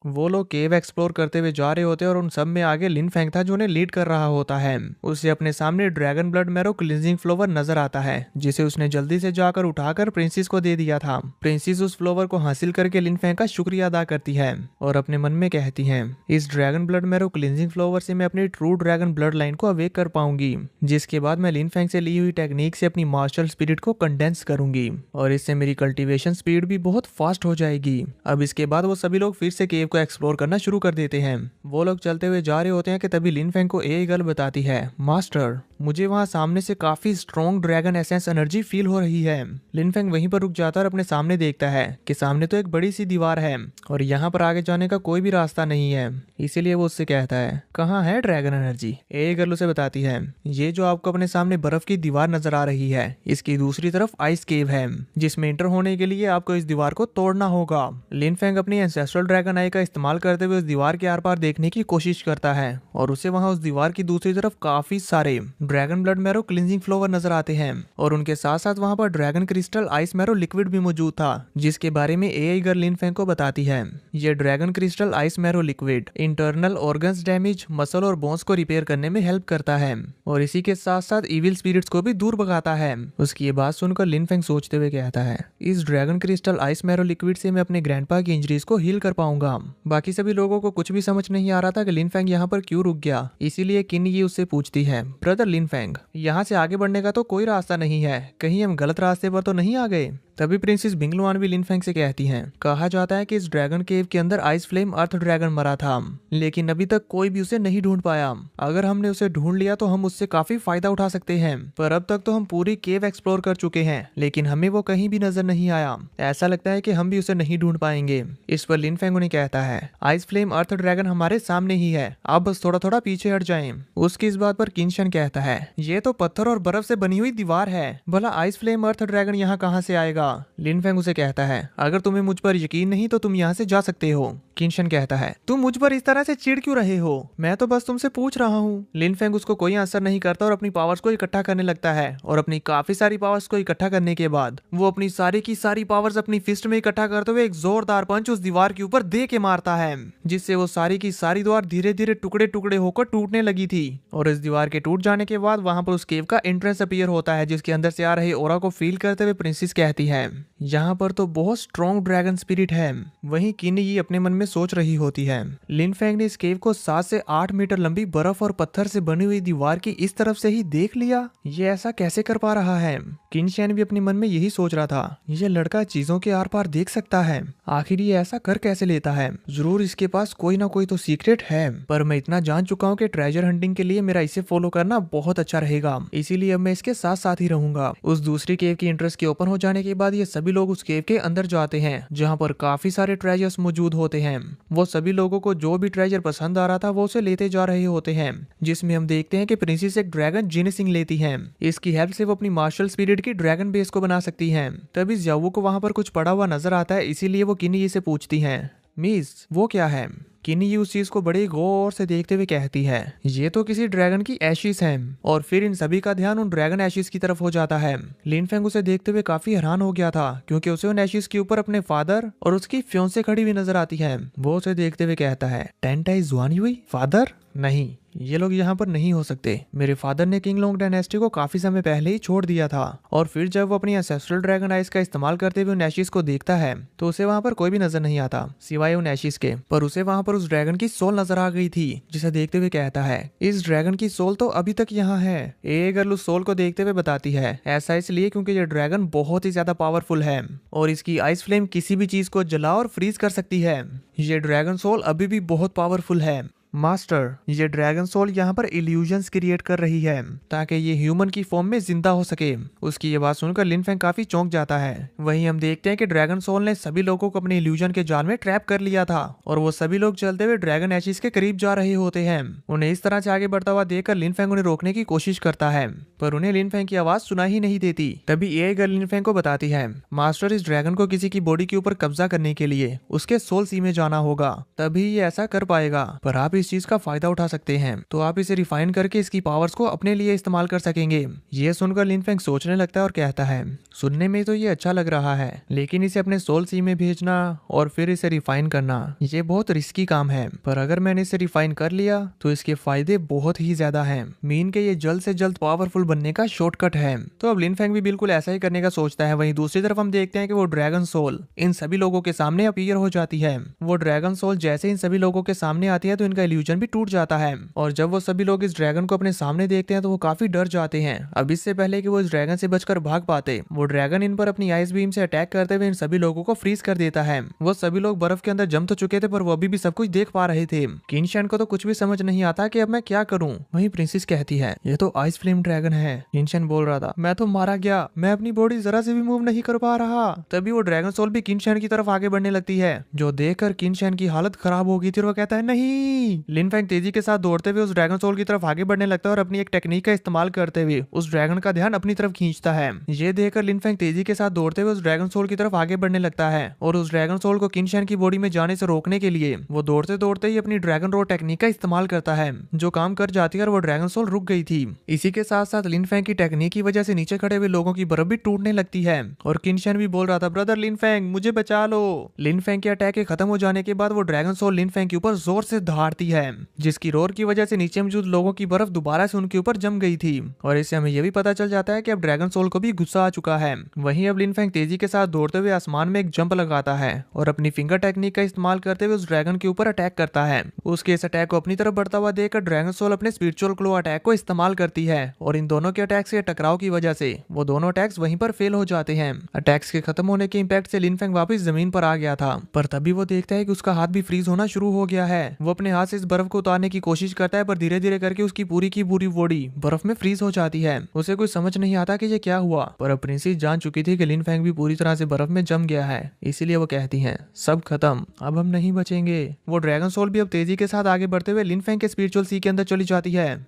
वो लोग केव एक्सप्लोर करते हुए जा रहे होते हैं और उन सब में आगे लिन फेंग था जो उन्हें लीड कर रहा होता है। उसे अपने सामने dragon blood marrow cleansing flower नजर आता है, जिसे उसने जल्दी से जाकर उठाकर प्रिंसेस को दे दिया था। प्रिंसेस उस फ्लोवर को हासिल करके लिन फेंग का शुक्रिया अदा करती है और अपने मन में कहती है, इस dragon blood marrow cleansing flower से मैं अपनी ट्रू ड्रैगन ब्लड लाइन को अवेक कर पाऊंगी, जिसके बाद मैं लिन फेंग से ली हुई टेक्निक से अपनी मार्शल स्पिरिट को कंडेंस करूंगी और इससे मेरी कल्टीवेशन स्पीड भी बहुत फास्ट हो जाएगी। अब इसके बाद वो सभी लोग फिर से केव को एक्सप्लोर करना शुरू कर देते हैं। वो लोग चलते हुए जा रहे होते हैं कि तभी लिन फेंग को एआई गर्ल बताती है, मास्टर मुझे वहां सामने से काफी strong dragon essence energy feel हो रही है। लिन फेंग वहीं पर रुक जाता है और अपने सामने देखता है कि सामने तो एक बड़ी सी दीवार है और यहाँ पर आगे जाने का कोई भी रास्ता नहीं है। इसीलिए वो उससे कहता है, कहाँ है ड्रैगन एनर्जी? एआई गर्ल उसे बताती है, ये जो आपको अपने सामने बर्फ की दीवार नजर आ रही है, इसकी दूसरी तरफ आइस केव है, जिसमें एंटर होने के लिए आपको इस दीवार को तोड़ना होगा। लिन फेंग अपनी एंसेस्ट्रल ड्रैगन आई का इस्तेमाल करते हुए उस दीवार के आर पार देखने की कोशिश करता है और उसे वहां उस दीवार की दूसरी तरफ काफी सारे dragon blood marrow cleansing flower नजर आते हैं और उनके साथ साथ वहां पर dragon crystal ice marrow liquid भी मौजूद था, जिसके बारे में एआई गर्ल लिन फेंग को बताती है। ये dragon crystal ice marrow liquid internal organs damage, muscle और बोन्स को रिपेयर करने में हेल्प करता है और इसी के साथ साथ इविल स्पिरिट्स को भी दूर भगाता है। उसकी ये बात सुनकर लिन फेंग सोचते हुए कहता है, इस dragon crystal ice marrow liquid से मैं अपने ग्रैंडपा की इंजरीज को हील कर पाऊंगा। बाकी सभी लोगों को कुछ भी समझ नहीं आ रहा था कि लिन फेंग यहाँ पर क्यों रुक गया, इसीलिए किन ये उससे पूछती है, ब्रदर लिन फेंग यहाँ से आगे बढ़ने का तो कोई रास्ता नहीं है, कहीं हम गलत रास्ते पर तो नहीं आ गए? तभी प्रिंसेस बिंगलुआन भी लिन फेंग से कहती हैं, कहा जाता है कि इस ड्रैगन केव के अंदर आइस फ्लेम अर्थ ड्रैगन मरा था, लेकिन अभी तक कोई भी उसे नहीं ढूंढ पाया। अगर हमने उसे ढूंढ लिया तो हम उससे काफी फायदा उठा सकते हैं, पर अब तक तो हम पूरी केव एक्सप्लोर कर चुके हैं, लेकिन हमें वो कहीं भी नजर नहीं आया। ऐसा लगता है कि हम भी उसे नहीं ढूंढ पाएंगे। इस पर लिन फेंग उन्हें कहता है, आइस फ्लेम अर्थ ड्रैगन हमारे सामने ही है, आप बस थोड़ा थोड़ा पीछे हट जाएं। उसकी इस बात पर किनशन कहता है, ये तो पत्थर और बर्फ से बनी हुई दीवार है, भला आइस फ्लेम अर्थ ड्रैगन यहाँ कहाँ से आएगा? लिन फेंग उसे कहता है, अगर तुम्हें मुझ पर यकीन नहीं तो तुम यहाँ से जा सकते हो। किनशन कहता है, तुम मुझ पर इस तरह से चिढ़ क्यों रहे हो? मैं तो बस तुमसे पूछ रहा हूँ। लिन फेंग उसको कोई आंसर नहीं करता और अपनी पावर्स को इकट्ठा करने लगता है और अपनी काफी सारी पावर्स को इकट्ठा करने के बाद वो अपनी सारी की सारी पावर्स अपनी फिस्ट में इकट्ठा करते हुए एक जोरदार पंच उस दीवार के ऊपर दे के मारता है, जिससे वो सारी की सारी दीवार धीरे धीरे टुकड़े टुकड़े होकर टूटने लगी थी। और इस दीवार के टूट जाने के बाद वहां पर उस केव का एंट्रेंस अपीयर होता है, जिसके अंदर से आ रहे ओरा को फील करते हुए प्रिंसेस कहती है, यहाँ पर तो बहुत स्ट्रॉन्ग ड्रैगन स्पिरिट है। वहीं किनी ये अपने मन में सोच रही होती है, लिन फेंग ने इस केव को 7 से 8 मीटर लंबी बर्फ और पत्थर से बनी हुई दीवार की इस तरफ से ही देख लिया, ये ऐसा कैसे कर पा रहा है? किनशन भी अपने मन में यही सोच रहा था, ये लड़का चीजों के आर पार देख सकता है, आखिर ये ऐसा कर कैसे लेता है? जरूर इसके पास कोई ना कोई तो सीक्रेट है, पर मैं इतना जान चुका हूँ कि ट्रेजर हंटिंग के लिए मेरा इसे फॉलो करना बहुत अच्छा रहेगा, इसीलिए अब मैं इसके साथ साथ ही रहूंगा। उस दूसरी केव की एंट्रेंस के ओपन हो जाने के बाद ये सभी लोग उस केव के अंदर जाते हैं, जहाँ पर काफी सारे ट्रेजर्स मौजूद होते हैं। वो सभी लोगों को जो भी ट्रेजर पसंद आ रहा था वो उसे लेते जा रहे होते हैं, जिसमें हम देखते हैं कि प्रिंसेस एक ड्रैगन जिनिसिंग लेती है। इसकी हेल्प से वो अपनी मार्शल स्पिरिट की ड्रैगन बेस को बना सकती है। तभी ज़्यावू को वहां पर कुछ पड़ा हुआ नजर आता है, इसीलिए वो किनी से पूछती है, मिस वो क्या है? किनी उस चीज को बड़े गौर से देखते हुए कहती है, ये तो किसी ड्रैगन की एशिस है। और फिर इन सभी का ध्यान उन ड्रैगन एशिस की तरफ हो जाता है। लिन फेंग उसे देखते हुए काफी हैरान हो गया था, क्योंकि उसे उन एशिस के ऊपर अपने फादर और उसकी फ्योंसे खड़ी हुई नजर आती है। वो उसे देखते हुए कहता है, टेंटाई जुआन युई फादर? नहीं, ये लोग यहाँ पर नहीं हो सकते। मेरे फादर ने किंग लोंग डायनेस्टी को काफी समय पहले ही छोड़ दिया था। और फिर जब वो अपनी एंसेस्ट्रल ड्रैगन आइस का इस्तेमाल करते हुए उन एशिस को देखता है तो उसे वहाँ पर कोई भी नजर नहीं आता सिवाय उन एशिस के, पर उसे वहाँ पर उस ड्रैगन की सोल नजर आ गई थी, जिसे देखते हुए कहता है, इस ड्रैगन की सोल तो अभी तक यहाँ है। ए गर्ल उस सोल को देखते हुए बताती है, ऐसा इसलिए क्योंकि ये ड्रैगन बहुत ही ज्यादा पावरफुल है और इसकी आइस फ्लेम किसी भी चीज को जला और फ्रीज कर सकती है। ये ड्रैगन सोल अभी भी बहुत पावरफुल है। मास्टर, ये ड्रैगन सोल यहाँ पर इल्यूजन्स क्रिएट कर रही है ताकि ये ह्यूमन की फॉर्म में जिंदा हो सके। उसकी ये बात सुनकर लिन फेंग काफी चौंक जाता है। वहीं हम देखते हैं कि ड्रैगन सोल ने सभी लोगों को अपने इल्यूजन के जाल में ट्रैप कर लिया था और वो सभी लोग चलते हुए ड्रैगन एशिस के करीब जा रहे होते हैं। उन्हें इस तरह से आगे बढ़ता हुआ देखकर लिन फेंग उन्हें रोकने की कोशिश करता है, पर उन्हें लिन फेंग की आवाज सुनाई ही नहीं देती। तभी एआई गर्ल लिन फेंग को बताती है, मास्टर, इस ड्रैगन को किसी की बॉडी के ऊपर कब्जा करने के लिए उसके सोल सी में जाना होगा, तभी ये ऐसा कर पाएगा। पर आप इस चीज का फायदा उठा सकते हैं, तो आप इसे रिफाइन करके इसकी पावर्स को अपने लिए इस्तेमाल कर सकेंगे। ये सुनकर लिन फेंग सोचने लगता है और कहता है, सुनने में तो ये अच्छा लग रहा है, लेकिन इसे अपने सोल सी में भेजना और फिर इसे रिफाइन करना ये बहुत रिस्की काम है। पर अगर मैंने इसे रिफाइन कर लिया तो इसके फायदे बहुत ही ज्यादा हैं। मीन के ये जल्द से जल्द पावरफुल बनने का शॉर्टकट है। तो अब लिन फेंग भी बिल्कुल ऐसा ही करने का सोचता है। वहीं दूसरी तरफ हम देखते हैं कि वो ड्रैगन सोल इन सभी लोगों के सामने अपीयर हो जाती है। वो ड्रैगन सोल जैसे इन सभी लोगों के सामने आती है तो इनका इल्यूजन भी टूट जाता है और जब वो सभी लोग इस ड्रैगन को अपने सामने देखते हैं तो वो काफी डर जाते हैं। अब इससे पहले कि वो इस ड्रैगन से बचकर भाग पाते, वो ड्रैगन इन पर अपनी आइस बीम से अटैक करते हुए इन सभी लोगों को फ्रीज कर देता है। वो सभी लोग बर्फ के अंदर जम तो चुके थे, पर वो अभी भी सब कुछ देख पा रहे थे। किनशन को तो कुछ भी समझ नहीं आता कि अब मैं क्या करूं। वहीं प्रिंसेस कहती है, ये तो आइस फ्लेम ड्रैगन है। किनशन बोल रहा था, मैं तो मारा गया, मैं अपनी बॉडी जरा से भी मूव नहीं कर पा रहा। तभी वो ड्रैगन सोल भी किनशन की तरफ आगे बढ़ने लगती है, जो देखकर किनशन की हालत खराब हो गई थी और वो कहता है, नहीं। लिन फेंग तेजी के साथ दौड़ते हुए उस ड्रैगन सोल की तरफ आगे बढ़ने लगता है और अपनी एक टेक्निक का इस्तेमाल करते हुए उस ड्रैगन का ध्यान अपनी तरफ खींचता है। ये देखकर लिन फेंग तेजी के साथ दौड़ते हुए उस ड्रैगन सोल की तरफ आगे बढ़ने लगता है और उस ड्रैगन सोल को किनशन की बॉडी में जाने से रोकने के लिए वो दौड़ते दौड़ते ही अपनी ड्रैगन रोड टेक्निक का इस्तेमाल करता है, जो काम कर जाती है और वो ड्रैगन सोल रुक गई थी। इसी के साथ साथ लिन फेंग की टेक्निक की वजह से नीचे खड़े हुए लोगों की बर्फ भी टूटने लगती है और किनशन भी बोल रहा था, ब्रदर लिन फेंग, मुझे बचा लो। लिन फेंग के अटैक के खत्म हो जाने के बाद वो ड्रैगन सोल लिन फेंग के ऊपर जोर से दहाड़ती है, जिसकी रोर की वजह से नीचे मौजूद लोगों की बर्फ दोबारा से उनके ऊपर जम गई थी और इससे हमें यह भी पता चल जाता है कि अब ड्रैगन सोल को भी गुस्सा आ चुका है। वहीं अब लिन फेंग तेजी के साथ दौड़ते हुए आसमान में एक जंप लगाता है और अपनी फिंगर टेक्निक का इस्तेमाल करते हुए उस ड्रैगन के ऊपर अटैक करता है। उसके इस अटैक को अपनी तरफ बढ़ता हुआ देखकर ड्रैगन सोल अपने स्पिरिचुअल क्लो अटैक को इस्तेमाल करती है और इन दोनों के अटैक से टकराव की वजह से वो दोनों अटैक्स वहीं पर फेल हो जाते हैं। अटैक्स के खत्म होने के इम्पैक्ट से लिन फेंग वापस जमीन पर आ गया था, पर तभी वो देखता है कि उसका हाथ भी फ्रीज होना शुरू हो गया है। वो अपने हाथ से इस बर्फ को उतारने की कोशिश करता है, पर धीरे धीरे करके उसकी पूरी की पूरी बॉडी बर्फ में फ्रीज हो जाती है। उसे कुछ समझ नहीं आता कि ये क्या हुआ, पर अब प्रिंसेस जान चुकी थी कि लिन फेंग भी पूरी तरह से बर्फ में जम गया है, इसीलिए वो कहती हैं, सब खत्म, अब हम नहीं बचेंगे। वो ड्रैगन सोल भी अब तेजी के साथ आगे बढ़ते हुए लिन फेंग के स्पिरिचुअल सी के अंदर चली जाती है,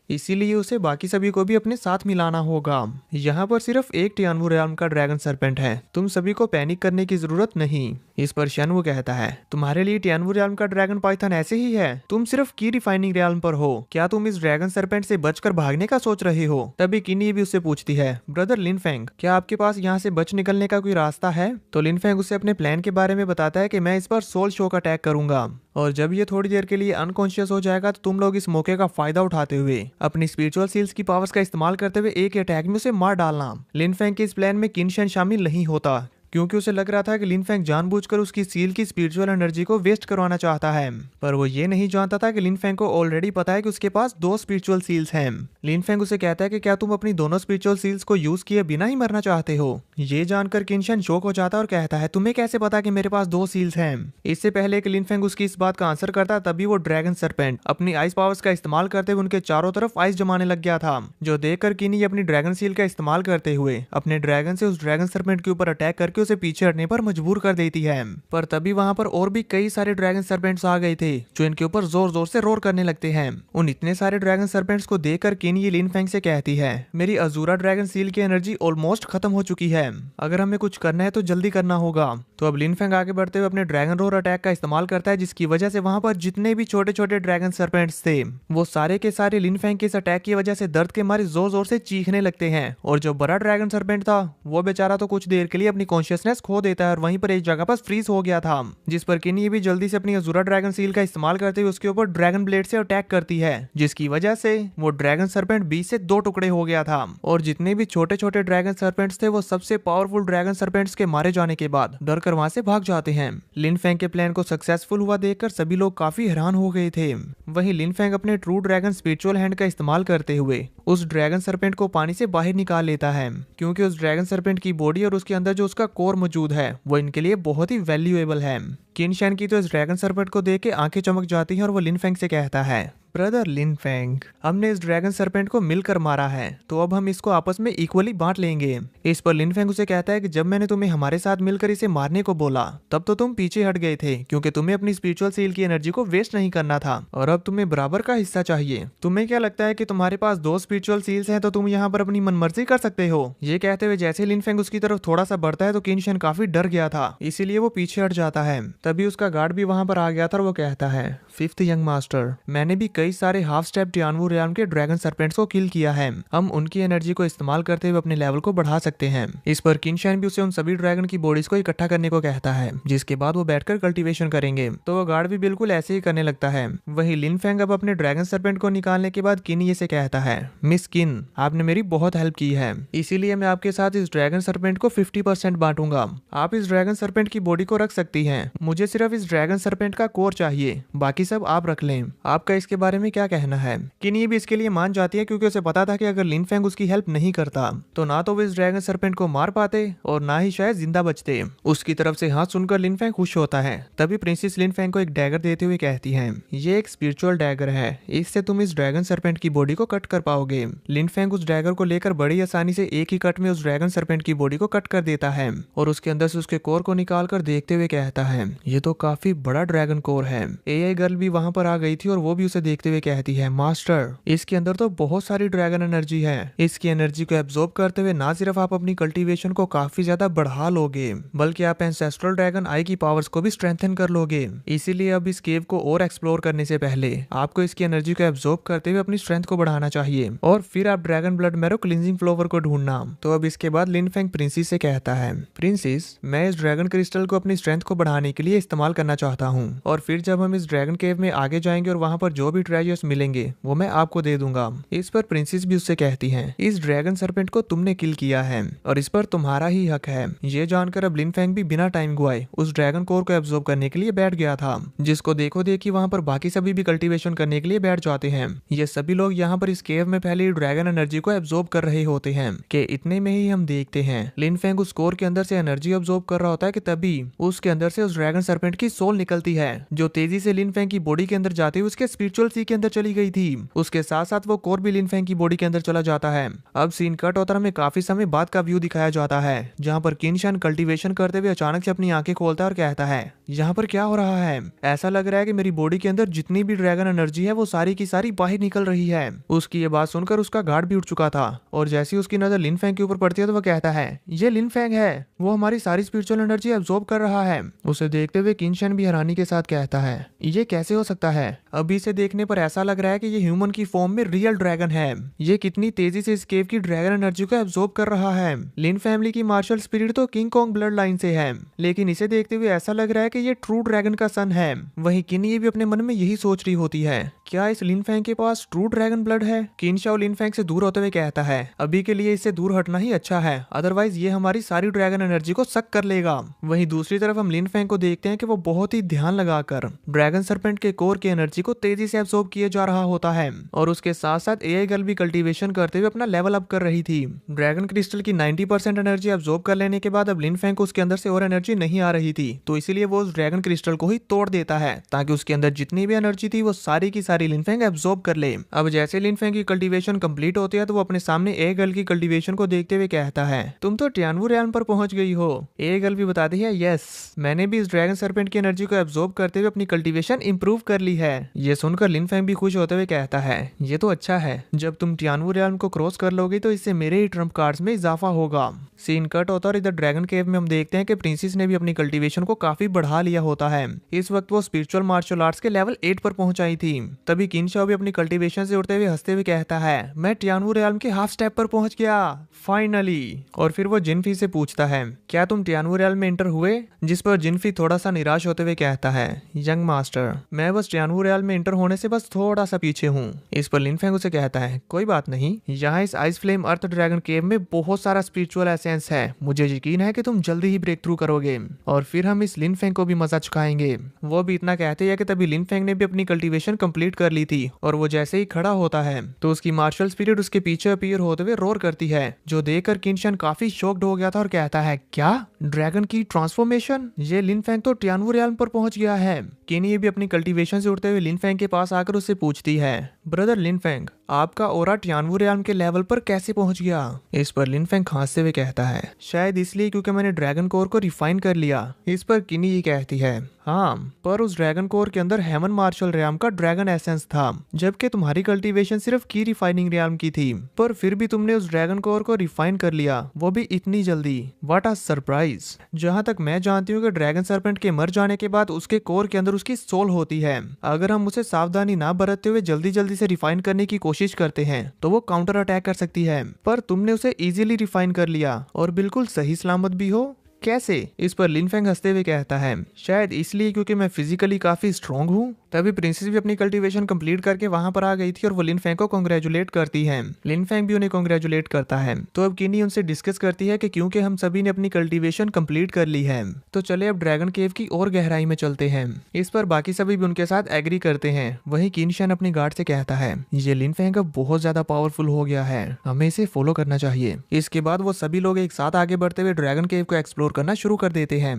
इसीलिए उसे बाकी सभी को भी अपने साथ मिलाना होगा। यहाँ पर सिर्फ एक टियानवू रियाल्म का ड्रैगन सरपेंट है, तुम सभी को पैनिक करने की जरूरत नहीं। इस पर शनवू कहता है, तुम्हारे लिए टियानवू रियाल्म का ड्रैगन पाइथन ऐसे ही है, तुम सिर्फ की रिफाइनिंग रियाल्म पर हो, क्या तुम इस ड्रैगन सरपेंट से बचकर भागने का सोच रहे हो? तभी किनी भी उससे पूछती है, ब्रदर लिन फेंग, क्या आपके पास यहाँ से बच निकलने का कोई रास्ता है? तो लिन फेंग उसे अपने प्लान के बारे में बताता है कि मैं इस पर सोल शॉक अटैक करूंगा और जब ये थोड़ी देर के लिए अनकॉन्शियस हो जाएगा तो तुम लोग इस मौके का फायदा उठाते हुए अपनी स्पिरिचुअल सील्स की पावर्स का इस्तेमाल करते हुए एक अटैक में उसे मार डालना। लिन फेंग के इस प्लान में किनशन शामिल नहीं होता, क्योंकि उसे लग रहा था कि लिन फेंग जानबूझकर उसकी सील की स्पिरिचुअल एनर्जी को वेस्ट करवाना चाहता है, पर वो ये नहीं जानता था कि लिन फेंग को ऑलरेडी पता है कि उसके पास 2 स्पिरिचुअल सील्स हैं। लिन फेंग उसे कहता है कि क्या तुम अपनी दोनों स्पिरिचुअल सील्स को यूज किए बिना ही मरना चाहते हो? ये जानकर किनशन शॉक हो जाता है और कहता है, तुम्हें कैसे पता कि मेरे पास 2 सील्स हैं? इससे पहले कि लिन फेंग उसकी इस बात का आंसर करता, तभी वो ड्रैगन सरपेंट अपनी आइस पावर्स का इस्तेमाल करते हुए उनके चारों तरफ आइस जमाने लग गया था, जो देखकर किनी अपनी ड्रैगन सील का इस्तेमाल करते हुए अपने ड्रैगन से उस ड्रैगन सरपेंट के ऊपर अटैक करके उसे पीछे हटने पर मजबूर कर देती है। पर तभी वहां पर और भी कई सारे ड्रैगन सरपेंट्स आ गए थे, जो इनके ऊपर जोर जोर से रोर करने लगते हैं। उन इतने सारे ड्रैगन सरपेंट्स को देखकर किनी लिन फेंग से कहती है, मेरी अजूरा ड्रैगन सील की एनर्जी ऑलमोस्ट खत्म हो चुकी है, अगर हमें कुछ करना है तो जल्दी करना होगा। तो अब लिन फेंग आगे बढ़ते हुए अपने ड्रैगन रोर अटैक का इस्तेमाल करता है, जिसकी वजह से वहां पर जितने भी छोटे छोटे ड्रैगन सरपेंट्स थे वो सारे के सारे लिन फेंग के इस अटैक की वजह से दर्द के मारे जोर जोर से चीखने लगते हैं। और जो बड़ा ड्रैगन सरपेंट था वो बेचारा तो कुछ देर के लिए अपनी कॉन्शियसनेस खो देता है और वहीं पर एक जगह पर फ्रीज हो गया था, जिस पर किनी भी जल्दी से अपनी अजूरा ड्रैगन सील का इस्तेमाल करते हुए उसके ऊपर ड्रैगन ब्लेड से अटैक करती है, जिसकी वजह से वो ड्रैगन सरपेंट 20 से 2 टुकड़े हो गया था। और जितने भी छोटे छोटे ड्रैगन सरपेंट्स थे वो सबसे पावरफुल ड्रैगन सरपेंट्स के मारे जाने के बाद डर कर वहां से भाग जाते हैं। लिन फेंग के प्लान को सक्सेसफुल हुआ देखकर सभी लोग काफी हैरान हो गए थे। वहीं लिन फेंग अपने ट्रू ड्रैगन स्पिरिचुअल हैंड का इस्तेमाल करते हुए उस ड्रैगन सरपेंट को पानी से बाहर निकाल लेता है, क्योंकि उस ड्रैगन सरपेंट की बॉडी और उसके अंदर जो उसका कोर मौजूद है वो इनके लिए बहुत ही वैल्यूएबल है। किन शैन की तो इस ड्रैगन सरपेंट को देख के आंखें चमक जाती हैं और वो लिन फेंग से कहता है, ब्रदर लिन फेंग, हमने इस ड्रैगन सरपेंट को मिलकर मारा है तो अब हम इसको आपस में इक्वली बांट लेंगे। इस पर लिन फेंग उसे कहता है कि जब मैंने तुम्हें हमारे साथ मिलकर इसे मारने को बोला तब तो तुम पीछे हट गए थे क्योंकि तुम्हें अपनी स्पिरिचुअल सील की एनर्जी को वेस्ट नहीं करना था और अब तुम्हें बराबर का हिस्सा चाहिए। तुम्हें क्या लगता है कि तुम्हारे पास 2 स्पिरिचुअल सील्स हैं तो तुम यहाँ पर अपनी मनमर्जी कर सकते हो। ये कहते हुए जैसे लिन फेंग उसकी तरफ थोड़ा सा बढ़ता है तो किन शैन काफी डर गया था, इसीलिए वो पीछे हट जाता है। तभी उसका गार्ड भी वहां पर आ गया था और वो कहता है, 5th यंग मास्टर, मैंने भी कई सारे हाफ स्टेप टियानवू रियाल्म के ड्रैगन सरपेंट्स को किल किया है। हम उनकी एनर्जी को इस्तेमाल करते हुए अपने लेवल को बढ़ा सकते हैं। इस पर किन शैन भी उसे उन सभी ड्रैगन की बॉडीज को इकट्ठा करने को कहता है, जिसके बाद वो बैठकर कल्टीवेशन करेंगे। तो वो गार्ड भी बिल्कुल ऐसे ही करने लगता है। वही लिन फेंग अब अपने ड्रैगन सरपेंट को निकालने के बाद किन ये से कहता है, मिस किन, आपने मेरी बहुत हेल्प की है, इसीलिए मैं आपके साथ इस ड्रैगन सरपेंट को 50% बांटूंगा। आप इस ड्रैगन सरपेंट की बॉडी को रख सकती हैं, मुझे सिर्फ इस ड्रैगन सरपेंट का कोर चाहिए, बाकी सब आप रख लें। आपका इसके बारे में क्या कहना है। किन ये भी इसके लिए मान जाती है क्योंकि उसे पता था कि अगर लिन फेंग उसकी हेल्प नहीं करता तो ना तो वो इस ड्रैगन सरपेंट को मार पाते और ना ही शायद जिंदा बचते। उसकी तरफ से हाथ सुनकर लिन फेंग खुश होता है। तभी प्रिंसेस लिन फेंग को एक डैगर देते हुए कहती है, ये एक स्पिरिचुअल डैगर है, इससे तुम इस ड्रैगन सरपेंट की बॉडी को कट कर पाओगे। लिन फेंग उस डैगर को लेकर बड़ी आसानी से एक ही कट में उस ड्रैगन सरपेंट की बॉडी को कट कर देता है और उसके अंदर से उसके कोर को निकाल कर देखते हुए कहता है, ये तो काफी बड़ा ड्रैगन कोर है। एआई गर्ल भी वहां पर आ गई थी और वो भी उसे देखते हुए कहती है, मास्टर, इसके अंदर तो बहुत सारी ड्रैगन एनर्जी है। इसकी एनर्जी को एब्जॉर्ब करते हुए ना सिर्फ आप अपनी कल्टीवेशन को काफी ज्यादा बढ़ा लोगे बल्कि आप एंसेस्ट्रल ड्रैगन आई की पावर्स को भी स्ट्रेंथन कर लोगे। इसीलिए अब इस केव को और एक्सप्लोर करने से पहले आपको इसकी एनर्जी को एब्जॉर्ब करते हुए अपनी स्ट्रेंथ को बढ़ाना चाहिए और फिर आप dragon blood marrow cleansing flower को ढूंढना। तो अब इसके बाद लिन फेंग प्रिंसेस से कहता है, प्रिंसेस, मैं इस ड्रैगन क्रिस्टल को अपनी स्ट्रेंथ को बढ़ाने के लिए इस्तेमाल करना चाहता हूँ और फिर जब हम इस ड्रैगन केव में आगे जाएंगे और वहां पर जो भी ट्रेजर्स मिलेंगे वो मैं आपको दे दूंगा। इस पर प्रिंसेस भी उससे कहती हैं, इस ड्रैगन सरपेंट को तुमने किल किया है और इस पर तुम्हारा ही हक है। ये जानकर अब लिन फेंग भी बिना टाइम गुआए उस ड्रैगन कोर को एब्जॉर्ब करने के लिए बैठ गया था, जिसको देखो देखी वहां पर बाकी सभी भी कल्टीवेशन करने के लिए बैठ जाते हैं। ये सभी लोग यहाँ पर इस केव में फैली ड्रैगन एनर्जी को एब्जॉर्ब कर रहे होते हैं कि इतने में ही हम देखते हैं लिन फेंग उस कोर के अंदर से एनर्जी एब्जॉर्ब कर रहा होता है कि तभी उसके अंदर से उस ड्रैगन सरपेंट की सोल निकलती है जो तेजी से लिन फेंग की बॉडी के अंदर जाते हुए उसके स्पिरिचुअल सी के अंदर चली गई थी। उसके साथ साथ वो कोर भी लिन फेंग की बॉडी के अंदर चला जाता है। अब सीन कट होता हमें काफी समय बाद का व्यू दिखाया जाता है जहाँ पर किन शैन कल्टीवेशन करते हुए अचानक से अपनी आंखें खोलता है और कहता है, यहाँ पर क्या हो रहा है। ऐसा लग रहा है कि मेरी बॉडी के अंदर जितनी भी ड्रैगन एनर्जी है वो सारी की सारी बाहर निकल रही है। उसकी ये बात सुनकर उसका गार्ड भी उठ चुका था और जैसे ही उसकी नजर लिन फेंग के ऊपर पड़ती है तो वो कहता है, ये लिन फेंग है, वो हमारी सारी स्पिरिचुअल एनर्जी एब्जॉर्ब कर रहा है। उसे देखते हुए किन शैन भी हैरानी के साथ कहता है, ये कैसे हो सकता है। अभी इसे देखने पर ऐसा लग रहा है कि ये ह्यूमन की फॉर्म में रियल ड्रैगन है। ये कितनी तेजी से इस केव की ड्रैगन एनर्जी को एब्जॉर्ब कर रहा है। लिन फैमिली की मार्शल स्पिरिट तो किंग कॉन्ग ब्लड लाइन से है, लेकिन इसे देखते हुए ऐसा लग रहा है कि ये ट्रू ड्रैगन का सन है। वहीं किन ये भी अपने मन में यही सोच रही होती है, क्या इस लिन फैंग के पास ट्रू ड्रैगन ब्लड है। किन शाओ लिन फैंग से दूर होते हुए कहता है, अभी के लिए इससे दूर हटना ही अच्छा है, अदरवाइज ये हमारी सारी ड्रैगन एनर्जी को सक कर लेगा। वहीं दूसरी तरफ हम लिन फैंग को देखते हैं कि वो बहुत ही ध्यान लगाकर ड्रैगन सरपेंट के कोर की एनर्जी को तेजी से एब्सॉर्ब किए जा रहा होता है और उसके साथ साथ एआई गर्ल भी कल्टीवेशन करते हुए अपना लेवल अप कर रही थी। ड्रैगन क्रिस्टल की 90% एनर्जी एब्सॉर्ब कर लेने के बाद अब लिन फैंग को उसके अंदर से और एनर्जी नहीं आ रही थी, तो इसीलिए वो उस ड्रैगन क्रिस्टल को ही तोड़ देता है ताकि उसके अंदर जितनी भी एनर्जी थी वो सारी की सारी लिन फैंग एब्सॉर्ब कर ले। अब जैसे लिन फैंग की कल्टीवेशन कंप्लीट होती है तो वो अपने सामने ए गर्ल की कल्टीवेशन को देखते हुए कहता है, तुम तो टियानवू रियान पर पहुंच गई हो। ए गर्ल भी बताती है, यस, मैंने भी इस ड्रैगन सरपेंट की एनर्जी को एब्सॉर्ब करते हुए अपनी कल्टीवेशन इंप्रूव कर ली है। ये सुनकर लिन फैंग भी खुश होते हुए कहता है, ये तो अच्छा है, जब तुम टियानवू रियान को क्रॉस कर लोगे तो इससे मेरे ही ट्रम्प कार्ड्स में इजाफा होगा। सीन कट होता और इधर ड्रैगन केव में हम देखते हैं कि प्रिंसेस ने भी अपनी कल्टीवेशन को काफी बढ़ा लिया होता है। इस वक्त वो स्पिरिचुअल मार्शल आर्ट्स के लेवल 8 पर पहुंचाई थी। तभी किन शाओ भी अपनी कल्टीवेशन से उड़ते हुए हंसते हुए कहता है, मैं टियानवू रियान के हाफ स्टेप पर पहुंच गया फाइनली। और फिर वो जिनफी से पूछता है, क्या तुम टियानवू रियान में एंटर हुए। जिस पर जिनफी थोड़ा सा निराश होते हुए कहता है, यंग मास्टर, मैं बस टियानवू रियान में एंटर होने से बस थोड़ा सा पीछे हूँ। इस पर लिन फैंग उसे कहता है, कोई बात नहीं, यहाँ इस आइस फ्लेम अर्थ ड्रैगन केव में बहुत सारा स्पिरिचुअल एसेंस है, मुझे यकीन है कि तुम जल्दी ही ब्रेक थ्रू करोगे और फिर हम इस लिन फैंग को भी मजा चुकाएंगे। वो भी इतना कहते हैं कि तभी लिन फैंग ने भी अपनी कल्टीवेशन कंप्लीट कर ली थी और वो जैसे ही खड़ा होता है तो उसकी मार्शल स्पिरिट उसके पीछे अपीयर होते हुए रोर करती है, जो देखकर किनशन काफी शॉक्ड हो गया था और कहता है क्या ड्रैगन की ट्रांसफॉर्मेशन? ये लिन फेंग तो टियानवू रियाल्म पर पहुंच गया है। केनी भी अपनी कल्टीवेशन से उड़ते हुए लिन फेंग के पास आकर उससे पूछती है, ब्रदर लिन फेंग, आपका ओरा टियानवू रियाल्म के लेवल पर कैसे पहुंच गया? इस पर लिन फेंग हंसते हुए कहता है, शायद इसलिए क्योंकि मैंने ड्रैगन कोर को रिफाइन कर लिया। इस पर किनी ये कहती है, हाँ, पर उस ड्रैगन कोर के अंदर हेवन मार्शल रियाल्म का ड्रैगन एसेंस था, जबकि तुम्हारी कल्टीवेशन सिर्फ की रिफाइनिंग रियाल्म की थी, पर फिर भी तुमने उस ड्रैगन कोर को रिफाइन कर लिया, वो भी इतनी जल्दी। What a surprise. जहां तक मैं जानती हूँ कि ड्रैगन सर्पेंट के मर जाने के बाद उसके कोर के अंदर उसकी सोल होती है। अगर हम उसे सावधानी ना बरतते हुए जल्दी जल्दी से रिफाइन करने की कोशिश करते हैं तो वो काउंटर अटैक कर सकती है, पर तुमने उसे इजीली रिफाइन कर लिया और बिल्कुल सही सलामत भी हो। कैसे? इस पर लिन फेंग हंसते हुए कहता है, शायद इसलिए क्योंकि मैं फिजिकली काफी स्ट्रांग हूँ। तभी प्रिंसेस भी अपनी कल्टीवेशन कंप्लीट करके वहां पर आ गई थी और वो लिन फेंग को कांग्रेचुलेट करती है। लिन फेंग भी उन्हें कांग्रेचुलेट करता है। तो अब किनी उनसे डिस्कस करती है कि क्योंकि हम सभी ने अपनी कल्टीवेशन कंप्लीट कर ली है तो चले अब ड्रैगन केव की और गहराई में चलते हैं। इस पर बाकी सभी भी उनके साथ एग्री करते हैं। वहीं किनशन अपनी गार्ड से कहता है, ये लिन फेंग अब बहुत ज्यादा पावरफुल हो गया है, हमें इसे फॉलो करना चाहिए। इसके बाद वो सभी लोग एक साथ आगे बढ़ते हुए ड्रैगन केव को एक्सप्लोर करना शुरू कर देते हैं।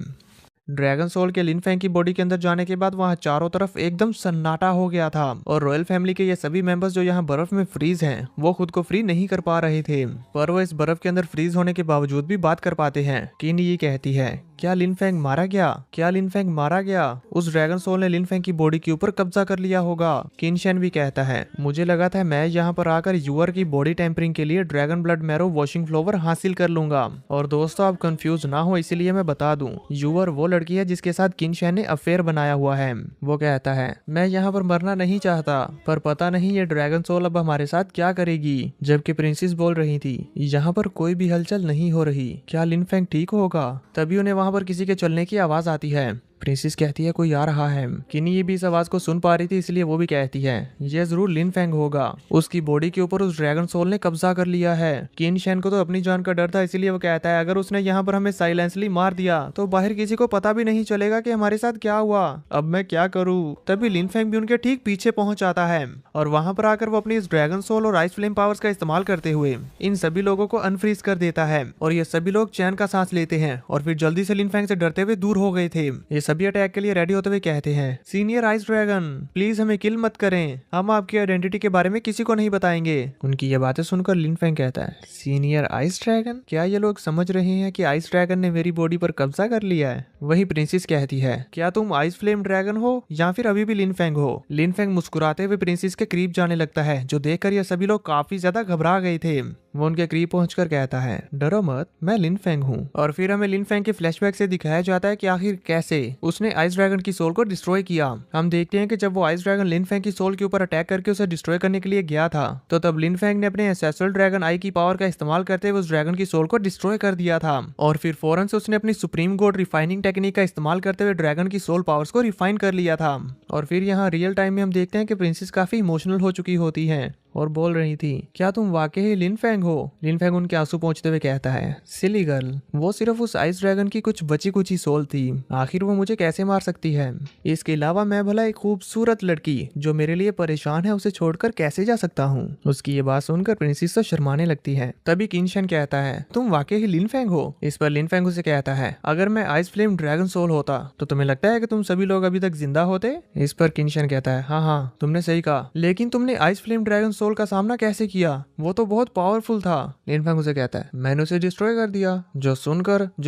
ड्रैगन सोल के लिन फेंग की बॉडी के अंदर जाने के बाद वहां चारों तरफ एकदम सन्नाटा हो गया था और रॉयल फैमिली के ये सभी मेंबर्स जो यहाँ बर्फ में फ्रीज हैं वो खुद को फ्री नहीं कर पा रहे थे, पर वो इस बर्फ के अंदर फ्रीज होने के बावजूद भी बात कर पाते हैं। किनी ये कहती है, क्या लिन फेंग मारा गया? क्या लिन फेंग मारा गया? उस ड्रैगन सोल ने लिन फेंग की बॉडी के ऊपर कब्जा कर लिया होगा। किनशन भी कहता है, मुझे लगा था मैं यहाँ पर आकर यूअर की बॉडी टेम्परिंग के लिए dragon blood marrow washing flower हासिल कर लूंगा। और दोस्तों, आप कंफ्यूज ना हो इसलिए मैं बता दूं, यूअर वो लड़की है जिसके साथ किनशन ने अफेयर बनाया हुआ है। वो कहता है, मैं यहाँ पर मरना नहीं चाहता, पर पता नहीं ये ड्रैगन सोल अब हमारे साथ क्या करेगी। जबकि प्रिंसेस बोल रही थी, यहाँ पर कोई भी हलचल नहीं हो रही, क्या लिन फेंग ठीक होगा? तभी उन्हें वहां पर किसी के चलने की आवाज आती है। प्रिंसेस कहती है, कोई आ रहा है। किनी ये भी इस आवाज को सुन पा रही थी, इसलिए वो भी कहती है, ये जरूर लिन फेंग होगा। उसकी बॉडी के ऊपर उस ड्रैगन सोल ने कब्जा कर लिया है। किन शैन को तो अपनी जान का डर था, इसलिए वो कहता है, अगर उसने यहाँ पर हमें साइलेंसली मार दिया तो बाहर किसी को पता भी नहीं चलेगा कि हमारे साथ क्या हुआ। अब मैं क्या करूँ? तभी लिन फेंग भी उनके ठीक पीछे पहुंच आता है और वहां पर आकर वो अपनी इस ड्रैगन सोल और आइस फ्लेम पावर्स का इस्तेमाल करते हुए इन सभी लोगों को अनफ्रीज कर देता है और ये सभी लोग चैन का सांस लेते हैं और फिर जल्दी से लिन फेंग से डरते हुए दूर हो गए थे। ये सभी अटैक के लिए रेडी होते हुए कहते हैं, सीनियर आइस ड्रैगन, प्लीज हमें किल मत करें, हम आपकी आइडेंटिटी के बारे में किसी को नहीं बताएंगे। उनकी ये बातें सुनकर लिन फेंग कहता है, सीनियर आइस ड्रैगन? क्या ये लोग समझ रहे हैं कि आइस ड्रैगन ने मेरी बॉडी पर कब्जा कर लिया है? वही प्रिंसेस कहती है, क्या तुम आइस फ्लेम ड्रैगन हो या फिर अभी भी लिन फेंग हो? लिन फेंग मुस्कुराते हुए प्रिंसेस के करीब जाने लगता है, जो देखकर ये सभी लोग काफी ज्यादा घबरा गए थे। वो उनके करीब पहुंचकर कहता है, डरो मत, मैं लिन फेंग हूँ। और फिर हमें लिन फेंग के फ्लैशबैक से दिखाया जाता है कि आखिर कैसे उसने आइस ड्रैगन की सोल को डिस्ट्रॉय किया। हम देखते हैं कि जब वो आइस ड्रैगन लिन फेंग की सोल के ऊपर अटैक करके उसे डिस्ट्रॉय करने के लिए गया था, तो तब लिन फेंग ने अपने एंसेस्ट्रल ड्रैगन आई की पावर का इस्तेमाल करते हुए उस ड्रैगन की सोल को डिस्ट्रॉय कर दिया था। और फिर फौरन से उसने अपनी सुप्रीम गोड रिफाइनिंग टेक्निक का इस्तेमाल करते हुए ड्रैगन की सोल पावर्स को रिफाइन कर लिया था। और फिर यहाँ रियल टाइम में हम देखते हैं कि प्रिंसेस काफी इमोशनल हो चुकी होती है और बोल रही थी, क्या तुम वाकई ही लिन फेंग हो? लिन फेंग उनके आंसू पोंछते हुए कहता है, सिली गर्ल, वो सिर्फ उस आइस ड्रैगन की कुछ बची कुची सोल थी, आखिर वो मुझे कैसे मार सकती है? इसके अलावा मैं भला एक खूबसूरत लड़की जो मेरे लिए परेशान है उसे छोड़कर कैसे जा सकता हूँ? उसकी ये बात सुनकर प्रिंसेस तो शर्माने लगती है। तभी किनशन कहता है, तुम वाकई ही लिन फेंग हो? इस पर लिन फेंग उसे कहता है, अगर मैं आइस फ्लेम ड्रैगन सोल होता तो तुम्हें लगता है कि तुम सभी लोग अभी तक जिंदा होते? इस पर किनशन कहता है, हाँ हाँ, तुमने सही कहा, लेकिन तुमने आइस फ्लेम ड्रैगन सोल का सामना कैसे किया? वो तो बहुत पावरफुल था। लिन फेंग उसे कहता है, मैंने उसे डिस्ट्रॉय कर दिया। जो